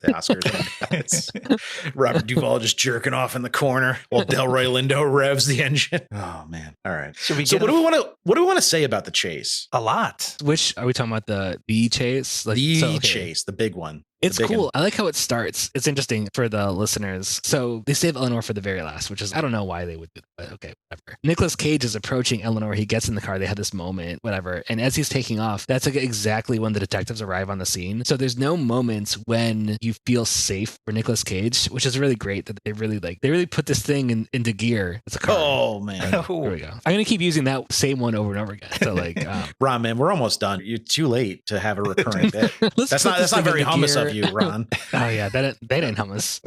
the Oscars. Robert Duvall just jerking off in the corner while Delroy Lindo revs the engine. Oh, man. All right. So what do we want to say about the chase? A lot. Which are we talking about? The chase? Like, chase, the big one. It's cool. I like how it starts. It's interesting for the listeners. So they save Eleanor for the very last, which is, I don't know why they would do that, but okay, whatever. Nicolas Cage is approaching Eleanor. He gets in the car. They have this moment, whatever. And as he's taking off, that's like exactly when the detectives arrive on the scene. So there's no moments when you feel safe for Nicolas Cage, which is really great that they really put this thing into gear. It's a car. Oh, man. Here we go. I'm going to keep using that same one over and over again. So like, Ron, man, we're almost done. You're too late to have a recurring bit. That's not very hummus of you, Ron. Oh yeah, that ain't hummus.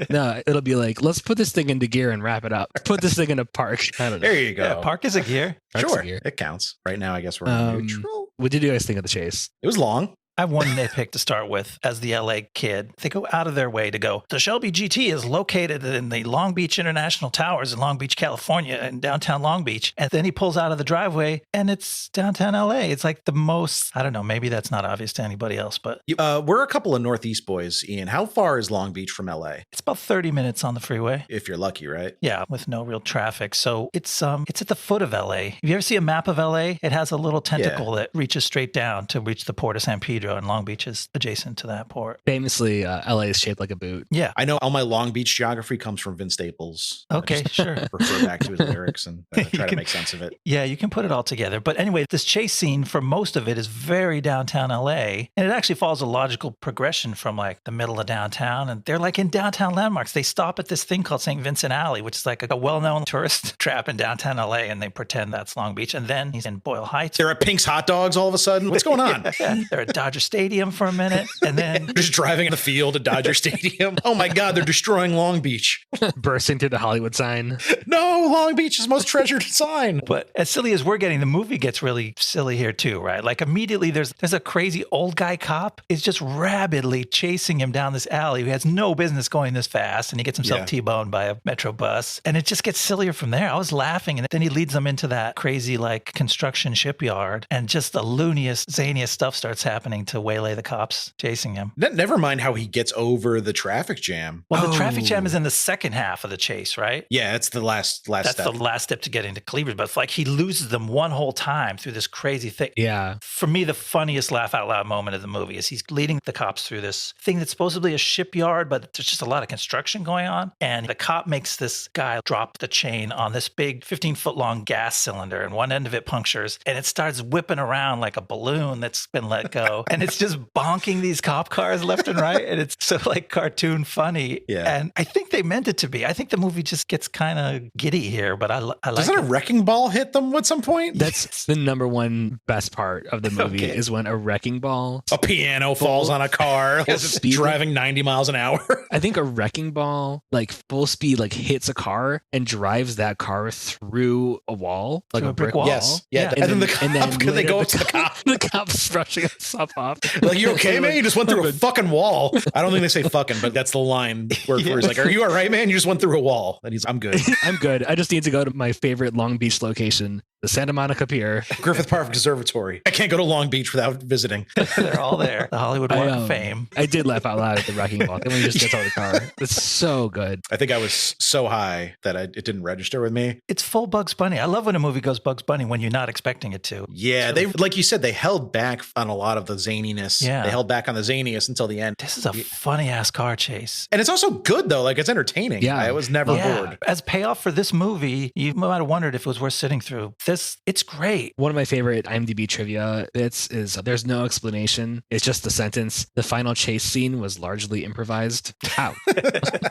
No, it'll be like, let's put this thing into gear and wrap it up. Put this thing in a park. I don't know. There you go. Yeah, park is a gear. Sure, it counts. Right now, I guess we're neutral. What did you guys think of the chase? It was long. I have one nitpick to start with. As the LA kid, they go out of their way to go, the Shelby GT is located in the Long Beach International Towers in Long Beach, California, in downtown Long Beach. And then he pulls out of the driveway and it's downtown LA. It's like the most, I don't know, maybe that's not obvious to anybody else, but. We're a couple of Northeast boys, Ian. How far is Long Beach from LA? It's about 30 minutes on the freeway. If you're lucky, right? Yeah, with no real traffic. So it's at the foot of LA. If you ever see a map of LA, it has a little tentacle that reaches straight down to reach the Port of San Pedro, and Long Beach is adjacent to that port. Famously, LA is shaped like a boot. Yeah. I know all my Long Beach geography comes from Vince Staples. Okay, sure. Refer back to his lyrics and try to make sense of it. Yeah, you can put it all together. But anyway, this chase scene for most of it is very downtown LA. And it actually follows a logical progression from like the middle of downtown. And they're like in downtown landmarks. They stop at this thing called St. Vincent Alley, which is like a well-known tourist trap in downtown LA. And they pretend that's Long Beach. And then he's in Boyle Heights. They're at Pink's Hot Dogs all of a sudden. What's going on? Yeah, they're at Dodger Dodger Stadium for a minute. And then just driving in the field at Dodger Stadium. Oh my God, they're destroying Long Beach. Bursting through the Hollywood sign. No, Long Beach's most treasured sign. But as silly as we're getting, the movie gets really silly here too, right? Like immediately there's a crazy old guy cop is just rabidly chasing him down this alley who has no business going this fast, and he gets himself T-boned by a metro bus. And it just gets sillier from there. I was laughing, and then he leads them into that crazy like construction shipyard, and just the looniest, zaniest stuff starts happening to waylay the cops chasing him. Never mind how he gets over the traffic jam. Well, the traffic jam is in the second half of the chase, right? Yeah, it's the last That's step. the last step to get into Cleavers, but it's like he loses them one whole time through this crazy thing. Yeah. For me, the funniest laugh out loud moment of the movie is he's leading the cops through this thing that's supposedly a shipyard, but there's just a lot of construction going on. And the cop makes this guy drop the chain on this big 15-foot long gas cylinder, and one end of it punctures, and it starts whipping around like a balloon that's been let go. And it's just bonking these cop cars left and right. And it's so like cartoon funny. Yeah. And I think they meant it to be. I think the movie just gets kind of giddy here, but I like Doesn't a wrecking ball hit them at some point? That's the number one best part of the movie is when a wrecking ball, a piano falls on a car as it's driving 90 miles an hour. I think a wrecking ball, like full speed, like hits a car and drives that car through a wall, like Through a brick wall. Yes. Yeah. And then the cop, because they go up to the cop. The cop's brushing himself off. Like, you okay, man? You just went through a fucking wall. I don't think they say fucking, but that's the line where he's like, are you all right, man? You just went through a wall. And he's, I'm good. I'm good. I just need to go to my favorite Long Beach location, the Santa Monica Pier. Griffith Park Observatory. I can't go to Long Beach without visiting. They're all there. The Hollywood Walk of Fame. I did laugh out loud at the wrecking ball. Then when he just gets out of the car. It's so good. I think I was so high that it didn't register with me. It's full Bugs Bunny. I love when a movie goes Bugs Bunny when you're not expecting it to. Yeah, they, like you said, they held back on a lot of the zaniness. Yeah. They held back on the zaniness until the end. This is a funny ass car chase. And it's also good, though. Like, it's entertaining. Yeah. I was never bored. As payoff for this movie, you might have wondered if it was worth sitting through. It's great. One of my favorite IMDb trivia bits is there's no explanation. It's just the sentence. The final chase scene was largely improvised. How?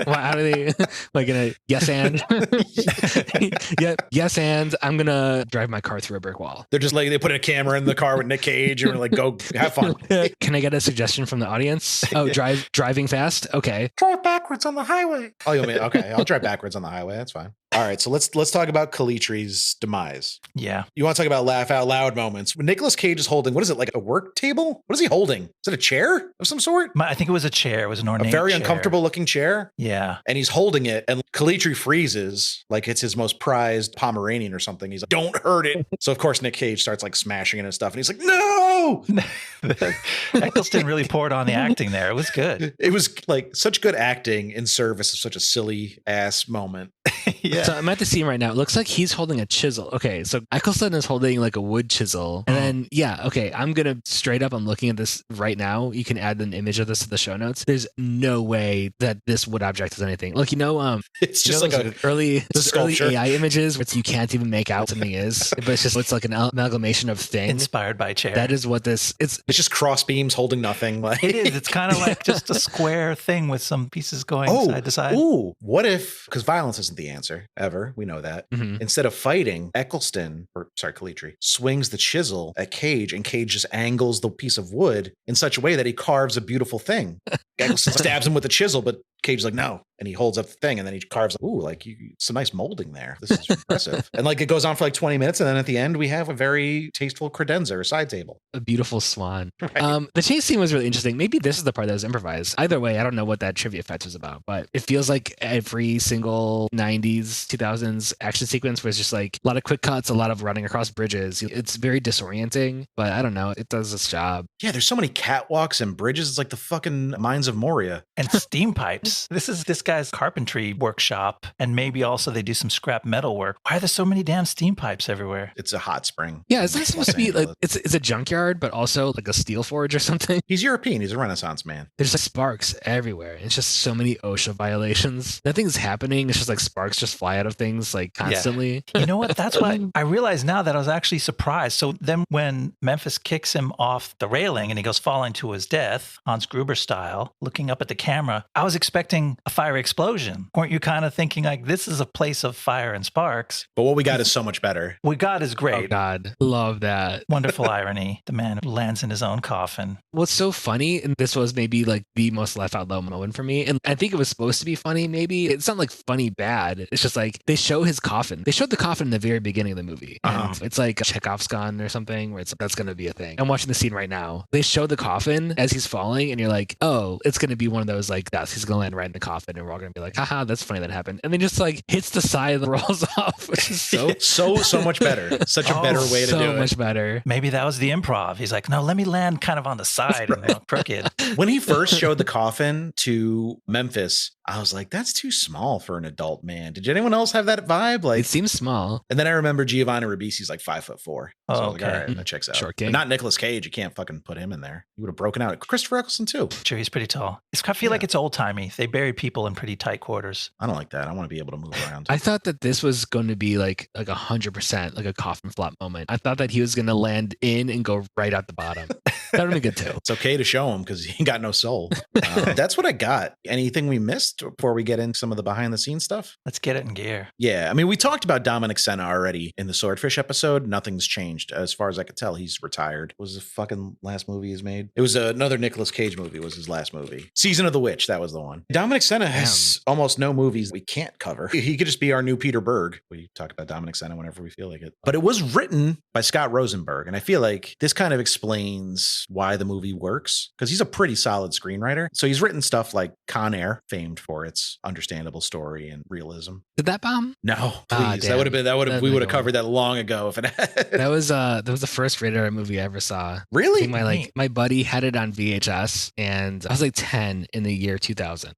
How do they, like, in a yes and? Yeah, yes and I'm going to drive my car through a brick wall. They're just like, they put a camera in the car with Nick Cage and we're like, go have fun. Can I get a suggestion from the audience? Oh, driving fast? Okay. Drive backwards on the highway. Oh, you mean, okay, I'll drive backwards on the highway. That's fine. All right, so let's talk about Calitri's demise. Yeah. You want to talk about laugh out loud moments? When Nicolas Cage is holding, what is it, like a work table? What is he holding? Is it a chair of some sort? I think it was a chair. It was an ornate A very chair. uncomfortable looking chair. Yeah. And he's holding it, and Calitri freezes like it's his most prized Pomeranian or something. He's like, don't hurt it. So, of course, Nick Cage starts like smashing it and stuff, and he's like, no! Eccleston really poured on the acting there. It was good. It was like such good acting in service of such a silly ass moment. Yeah. So I'm at the scene right now. It looks like he's holding a chisel. Okay, so Eccleston is holding like a wood chisel. And then, I'm going to straight up, I'm looking at this right now. You can add an image of this to the show notes. There's no way that this wood object is anything. Like, it's just like those early sculpture. AI images where you can't even make out what something is, but it's like an amalgamation of things. Inspired by chair. That is what this, it's just cross beams holding nothing. Like, it is. It's kind of like just a square thing with some pieces going side to side. Ooh, what if, because violence isn't the answer ever. We know that. Mm-hmm. Instead of fighting, Calitri swings the chisel at Cage, and Cage just angles the piece of wood in such a way that he carves a beautiful thing. Eccleston stabs him with the chisel, but Cage's like, no. And he holds up the thing, and then he carves, ooh, like some nice molding there. This is impressive. And like it goes on for like 20 minutes, and then at the end, we have a very tasteful credenza or side table. A beautiful swan. Right. The chase scene was really interesting. Maybe this is the part that was improvised. Either way, I don't know what that trivia fetch was about, but it feels like every single 90s, 2000s action sequence was just like a lot of quick cuts, a lot of running across bridges. It's very disorienting, but I don't know. It does its job. Yeah, there's so many catwalks and bridges. It's like the fucking Mines of Moria. And steam pipes. This is this guy's carpentry workshop, and maybe also they do some scrap metal work. Why are there so many damn steam pipes everywhere? It's a hot spring. Yeah, isn't it supposed to be like it's a junkyard, but also like a steel forge or something? He's European. He's a Renaissance man. There's like sparks everywhere. It's just so many OSHA violations. Nothing's happening. It's just like sparks just fly out of things like constantly. Yeah. You know what? That's why I realized now that I was actually surprised. So then when Memphis kicks him off the railing and he goes falling to his death, Hans Gruber style, looking up at the camera, I was expecting expecting a fiery explosion. Weren't you kind of thinking like, this is a place of fire and sparks? But what we got is so much better. What we got is great. Oh God, love that. Wonderful irony. The man who lands in his own coffin. What's so funny, and this was maybe like the most laugh out loud moment for me, and I think it was supposed to be funny, maybe. It's not like funny bad. It's just like they show his coffin. They showed the coffin in the very beginning of the movie. And it's like Chekhov's gun or something where that's going to be a thing. I'm watching the scene right now. They show the coffin as he's falling, and you're like, oh, it's going to be one of those like deaths. He's going to land right in the coffin, and we're all going to be like, haha, that's funny that happened. And then just like hits the side and rolls off, which is so much better. Such a better way to do it. So much better. Maybe that was the improv. He's like, no, let me land kind of on the side and crooked. When he first showed the coffin to Memphis, I was like, that's too small for an adult man. Did anyone else have that vibe? Like, it seems small. And then I remember Giovanni Ribisi's like 5'4". So I was like, all right, that checks out. Short king. But not Nicolas Cage. You can't fucking put him in there. He would have broken out. Christopher Eccleston too. Sure, he's pretty tall. I feel like it's old timey. They buried people in pretty tight quarters. I don't like that. I want to be able to move around. I thought that this was going to be like 100% like a coffin flop moment. I thought that he was going to land in and go right out the bottom. That would be good too. It's okay to show him because he ain't got no soul. That's what I got. Anything we missed before we get into some of the behind the scenes stuff? Let's get it in gear. Yeah. I mean, we talked about Dominic Sena already in the Swordfish episode. Nothing's changed. As far as I could tell, he's retired. What was the fucking last movie he's made? It was another Nicolas Cage movie was his last movie. Season of the Witch. That was the one. Dominic Sena has almost no movies we can't cover. He could just be our new Peter Berg. We talk about Dominic Sena whenever we feel like it. But it was written by Scott Rosenberg. And I feel like this kind of explains why the movie works because he's a pretty solid screenwriter. So he's written stuff like Con Air, famed for its understandable story and realism. Did that bomb? No, please. We would have covered that long ago if it had. That was the first rated R movie I ever saw. Really? I think my buddy had it on VHS, and I was like 10 in the year 2000.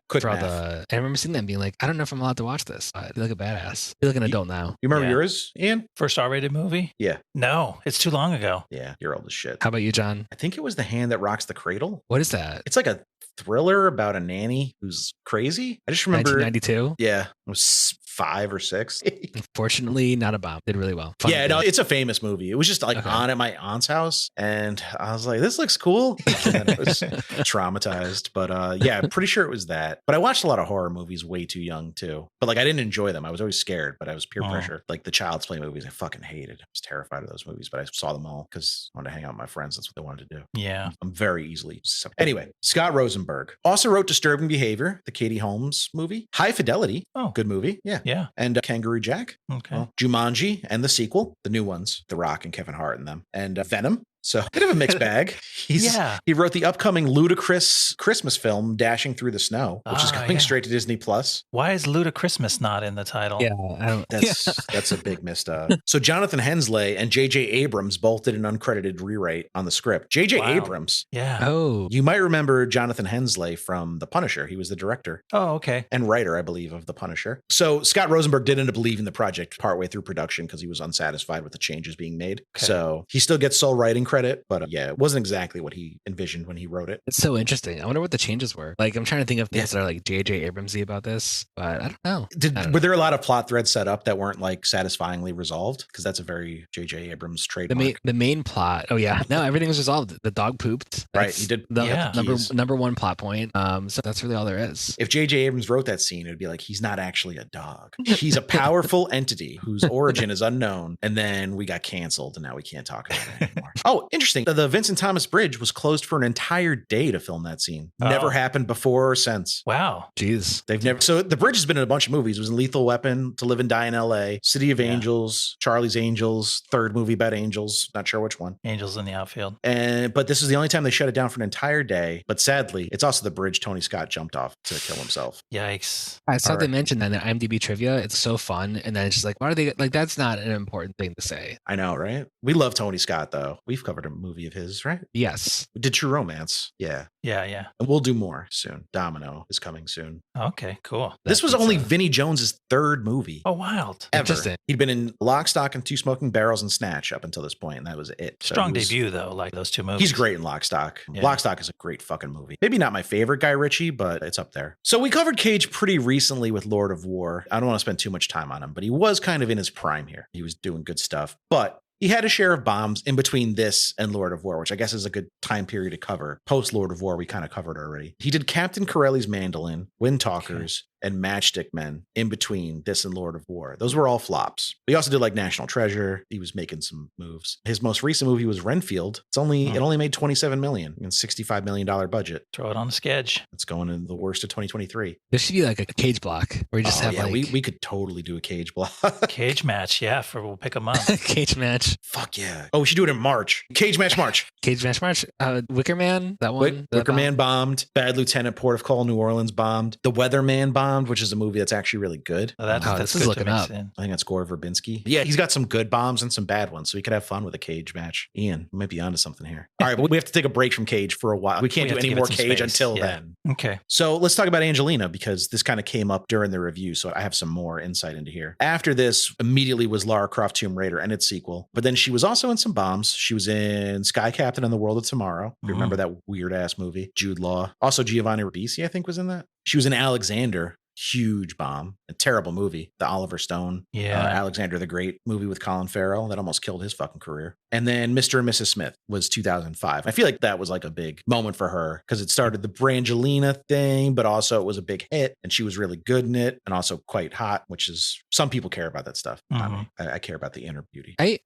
Quick math. I remember seeing that and being like, I don't know if I'm allowed to watch this. I feel like a badass. I feel like an adult now. You remember yours, Ian? First R-rated movie? Yeah. No, it's too long ago. Yeah, you're old as shit. How about you, John? I think it was The Hand That Rocks the Cradle. What is that? It's like a thriller about a nanny who's crazy. I just remember 1992. Yeah, it was 5 or 6. Unfortunately, not a bomb. Did really well. Fun no, it's a famous movie. It was just like on at my aunt's house, and I was like, "This looks cool." And I was traumatized, but I'm pretty sure it was that. But I watched a lot of horror movies way too young too. But like, I didn't enjoy them. I was always scared, but I was peer pressure. Like the Child's Play movies, I fucking hated. I was terrified of those movies, but I saw them all because I wanted to hang out with my friends. That's what they wanted to do. Yeah, I'm very easily susceptible. Anyway, Scott Rosenberg also wrote Disturbing Behavior, the Katie Holmes movie, High Fidelity. Oh, good movie. Yeah. And Kangaroo Jack. Okay. Jumanji and the sequel, the new ones, The Rock and Kevin Hart in them, and Venom. So bit of a mixed bag. He wrote the upcoming ludicrous Christmas film Dashing Through the Snow, which is going straight to Disney Plus. Why is Ludachristmas not in the title? Yeah, that's a big missed up. So Jonathan Hensley and J.J. Abrams both did an uncredited rewrite on the script. J.J. Abrams. Yeah. Oh. You might remember Jonathan Hensley from The Punisher. He was the director. Oh, okay. And writer, I believe, of The Punisher. So Scott Rosenberg did end up leaving the project partway through production because he was unsatisfied with the changes being made. Okay. So he still gets sole writing credit, but it wasn't exactly what he envisioned when he wrote it. It's so interesting. I wonder what the changes were. Like, I'm trying to think of things that are like J.J. Abramsy about this, but I don't know. Were there a lot of plot threads set up that weren't like satisfyingly resolved? Because that's a very J.J. Abrams trademark. The main plot. Oh yeah, no, everything was resolved. The dog pooped. Right, he did. Number one plot point. So that's really all there is. If J.J. Abrams wrote that scene, it'd be like he's not actually a dog. He's a powerful entity whose origin is unknown, and then we got canceled, and now we can't talk about it anymore. Oh, interesting. The Vincent Thomas Bridge was closed for an entire day to film that scene. Never happened before or since. Wow. Jeez. They've never. So the bridge has been in a bunch of movies. It was in Lethal Weapon, To Live and Die in L.A., City of Angels, Charlie's Angels, third movie about angels. Not sure which one. Angels in the Outfield. But this is the only time they shut it down for an entire day. But sadly, it's also the bridge Tony Scott jumped off to kill himself. Yikes. I saw they mentioned that in the IMDb trivia. It's so fun. And then it's just like, why are they like, that's not an important thing to say. I know, right? We love Tony Scott, though. We've covered a movie of his, right? Yes. We did True Romance. Yeah. And we'll do more soon. Domino is coming soon. Okay, cool. This was only Vinnie Jones's third movie. Oh, wild. Ever. He'd been in Lock, Stock, and Two Smoking Barrels and Snatch up until this point, and that was it. Strong debut, though, like those two movies. He's great in Lock, Stock. Yeah. Lock, Stock is a great fucking movie. Maybe not my favorite Guy Ritchie, but it's up there. So we covered Cage pretty recently with Lord of War. I don't want to spend too much time on him, but he was kind of in his prime here. He was doing good stuff. But He had a share of bombs in between this and Lord of War, which I guess is a good time period to cover. Post Lord of War, we kind of covered already. He did Captain Corelli's Mandolin, Wind Talkers, and Matchstick Men in between this and Lord of War. Those were all flops. He also did like National Treasure. He was making some moves. His most recent movie was Renfield. It only made $27 million and $65 million budget. Throw it on the sketch. It's going in the worst of 2023. There should be like a cage block where you just have like... we could totally do a cage block. Cage match, yeah, we'll pick them up. Cage match. Fuck yeah. Oh, we should do it in March. Cage match March. Cage match March. Wicker Man, that one. Wicker Man bombed. Bad Lieutenant, Port of Call, New Orleans bombed. The Weatherman bombed, which is a movie that's actually really good. That's good looking up. I think that's Gore Verbinski. Yeah, he's got some good bombs and some bad ones, so we could have fun with a cage match. Ian, we might be onto something here. All right, but we have to take a break from Cage for a while. We can't do any more Cage until then. Okay. So let's talk about Angelina, because this kind of came up during the review, so I have some more insight into here. After this, immediately was Lara Croft Tomb Raider and its sequel, but then she was also in some bombs. She was in Sky Captain and the World of Tomorrow. You remember that weird ass movie? Jude Law. Also Giovanni Ribisi, I think, was in that. She was in Alexander. Huge bomb, a terrible movie. The Oliver Stone, Alexander the Great movie with Colin Farrell that almost killed his fucking career. And then Mr. and Mrs. Smith was 2005. I feel like that was like a big moment for her because it started the Brangelina thing, but also it was a big hit and she was really good in it and also quite hot, which is some people care about that stuff. I care about the inner beauty. I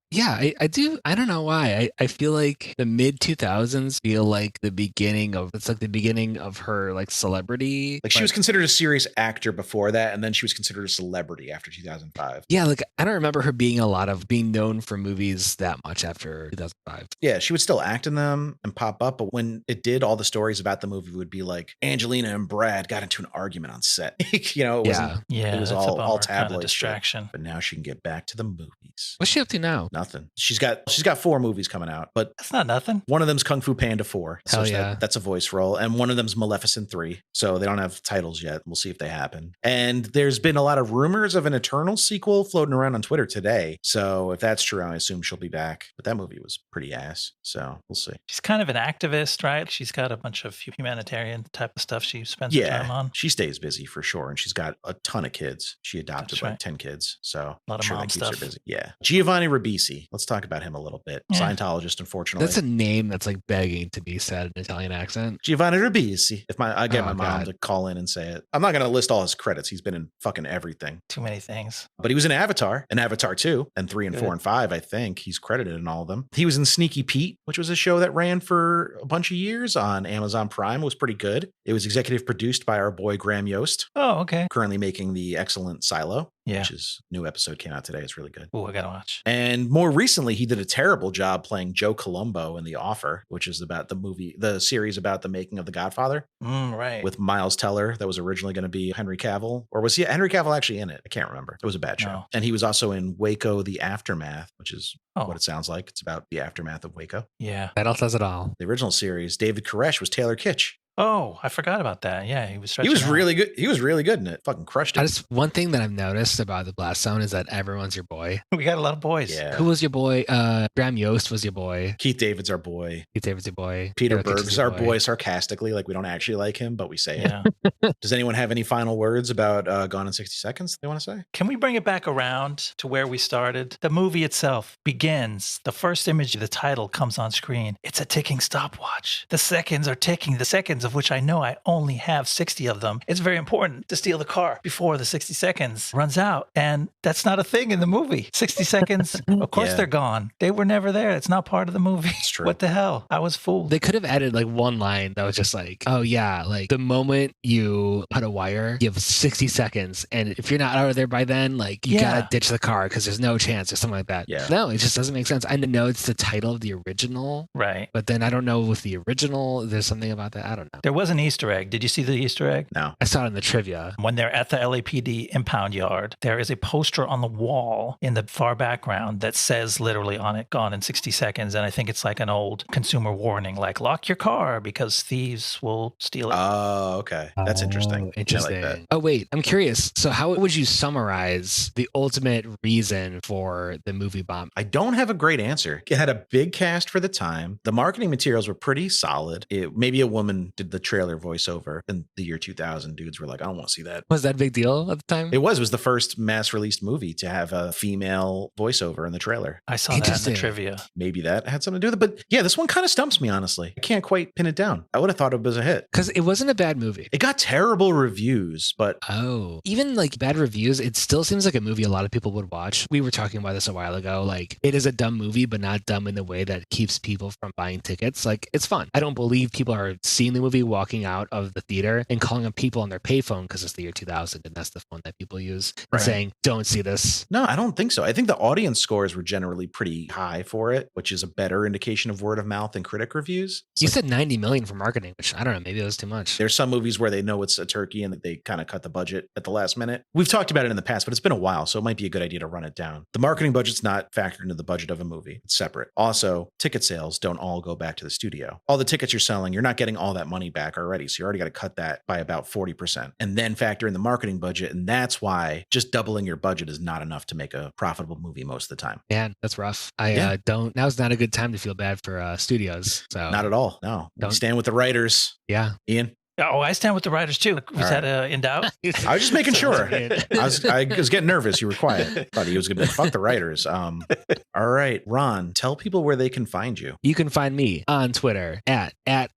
do. I don't know why. I feel like the mid 2000s feel like the beginning of her like celebrity. Like she was considered a serious actor before that, and then she was considered a celebrity after 2005. Yeah, like I don't remember her being known for movies that much after 2005. Yeah, she would still act in them and pop up, but when it did, all the stories about the movie would be like Angelina and Brad got into an argument on set. It was all tabloid kind of distraction. But now she can get back to the movies. What's she up to now? Nothing. She's got 4 movies coming out, but that's not nothing. One of them's Kung Fu Panda 4. Hell yeah. That's a voice role, and one of them's Maleficent 3. So they don't have titles yet. We'll see if they happen. And there's been a lot of rumors of an Eternal sequel floating around on Twitter today. So if that's true, I assume she'll be back. But that movie was pretty ass. So we'll see. She's kind of an activist, right? She's got a bunch of humanitarian type of stuff she spends her time on. She stays busy for sure. And she's got a ton of kids. She adopted 10 kids. So a lot of mom stuff. Her busy. Yeah. Giovanni Ribisi. Let's talk about him a little bit. Yeah. Scientologist, unfortunately. That's a name that's like begging to be said in an Italian accent. Giovanni Ribisi. If I get my mom to call in and say it. I'm not going to list all his credits. He's been in fucking everything. Too many things. But he was in Avatar and Avatar 2 and 3 and 4 and 5, I think. He's credited in all of them. He was in Sneaky Pete, which was a show that ran for a bunch of years on Amazon Prime. It was pretty good. It was executive produced by our boy Graham Yost. Oh, okay. Currently making the excellent Silo. Yeah. Which is new episode came out today. It's really good. Oh, I gotta watch. And more recently, he did a terrible job playing Joe Colombo in The Offer, which is about the series about the making of The Godfather. Right. With Miles Teller, that was originally going to be Henry Cavill. Or was Henry Cavill actually in it? I can't remember. It was a bad show. No. And he was also in Waco, The Aftermath, which is what it sounds like. It's about the aftermath of Waco. Yeah. That all says it all. The original series, David Koresh was Taylor Kitsch. Oh, I forgot about that. Yeah, he was really good. He was really good in it. Fucking crushed it. One thing that I've noticed about the Blast Zone is that everyone's your boy. We got a lot of boys. Yeah. Who was your boy? Graham Yost was your boy. Keith David's our boy. Peter Berg's our boy sarcastically. Like we don't actually like him, but we say it. Does anyone have any final words about Gone in 60 Seconds they want to say? Can we bring it back around to where we started? The movie itself begins. The first image of the title comes on screen. It's a ticking stopwatch. The seconds are ticking. The seconds of which I know I only have 60 of them. It's very important to steal the car before the 60 seconds runs out. And that's not a thing in the movie. 60 seconds, of course they're gone. They were never there. It's not part of the movie. It's true. What the hell? I was fooled. They could have added like one line that was just like, oh yeah, like the moment you cut a wire, you have 60 seconds. And if you're not out of there by then, like you gotta ditch the car because there's no chance or something like that. Yeah. No, it just doesn't make sense. I know it's the title of the original. Right. But then I don't know with the original, there's something about that. I don't know. There was an Easter egg. Did you see the Easter egg? No. I saw it in the trivia. When they're at the LAPD impound yard, there is a poster on the wall in the far background that says literally on it, Gone in 60 Seconds. And I think it's like an old consumer warning, like lock your car because thieves will steal it. Oh, okay. That's interesting. Interesting. I like that. Oh, wait. I'm curious. So how would you summarize the ultimate reason for the movie bomb? I don't have a great answer. It had a big cast for the time. The marketing materials were pretty solid. Maybe a woman did the trailer voiceover in the year 2000. Dudes were like, I don't want to see that. Was that a big deal at the time? It was the first mass released movie to have a female voiceover in the trailer. I saw that in the trivia. Maybe that had something to do with it. But yeah, this one kind of stumps me, honestly. I can't quite pin it down. I would have thought it was a hit. Because it wasn't a bad movie. It got terrible reviews, but... Oh. Even like bad reviews, it still seems like a movie a lot of people would watch. We were talking about this a while ago. Like, it is a dumb movie, but not dumb in the way that keeps people from buying tickets. Like, it's fun. I don't believe people are seeing the movie, walking out of the theater and calling up people on their payphone because it's the year 2000 and that's the phone that people use and saying, don't see this. No, I don't think so. I think the audience scores were generally pretty high for it, which is a better indication of word of mouth than critic reviews. You said 90 million for marketing, which I don't know, maybe that was too much. There's some movies where they know it's a turkey and they kind of cut the budget at the last minute. We've talked about it in the past, but it's been a while, so it might be a good idea to run it down. The marketing budget's not factored into the budget of a movie. It's separate. Also, ticket sales don't all go back to the studio. All the tickets you're selling, you're not getting all that money back already, so you already got to cut that by about 40% and then factor in the marketing budget, and that's why just doubling your budget is not enough to make a profitable movie most of the time. Man, that's rough. Now's not a good time to feel bad for studios. So not at all. No. Don't stand with the writers. Yeah. Ian? Oh, I stand with the writers too. Was that in doubt? I was just making sure. I was getting nervous. You were quiet. Thought he was going to be like, fuck the writers. All right, Ron, tell people where they can find you. You can find me on Twitter at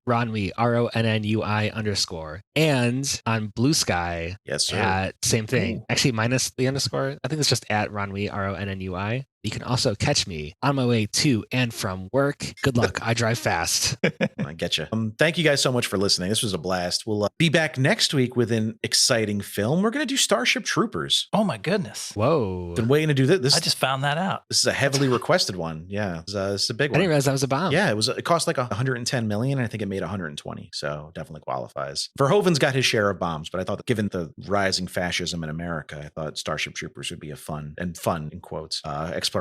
Ronui, RONNUI_, and on Blue Sky. Yes, sir. At same thing. Ooh. Actually, minus the underscore. I think it's just at Ronui, RONNUI. You can also catch me on my way to and from work. Good luck. I drive fast. I get you. Thank you guys so much for listening. This was a blast. We'll be back next week with an exciting film. We're going to do Starship Troopers. Oh, my goodness. Whoa. Been waiting to do this. I just found that out. This is a heavily requested one. Yeah. It's a big one. I didn't realize that was a bomb. Yeah. It cost like 110 million. And I think it made 120. So definitely qualifies. Verhoeven's got his share of bombs, but I thought given the rising fascism in America, I thought Starship Troopers would be a fun in quotes, exploration.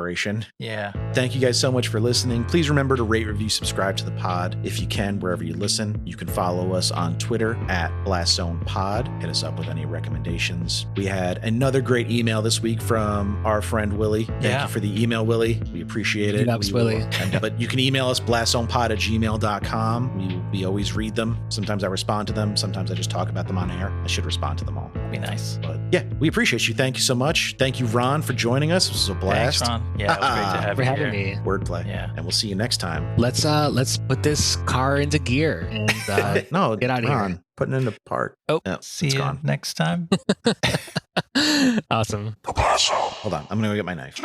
Yeah. Thank you guys so much for listening. Please remember to rate, review, subscribe to the pod if you can, wherever you listen. You can follow us on Twitter at Blast Zone Pod. Hit us up with any recommendations. We had another great email this week from our friend Willie. Thank you for the email, Willie. We appreciate it. Thanks, Willie. But you can email us blastzonepod@gmail.com. We always read them. Sometimes I respond to them. Sometimes I just talk about them on air. I should respond to them all. Be nice. But yeah, we appreciate you. Thank you so much. Thank you, Ron, for joining us. This was a blast. Thanks, Ron. Yeah, it was great to have you having here. me. Wordplay. Yeah. And we'll see you next time. Let's put this car into gear and no, get out of Ron, here. Putting it into park. Oh, no, see it's you gone. next time. Awesome. Hold on, I'm gonna go get my knife.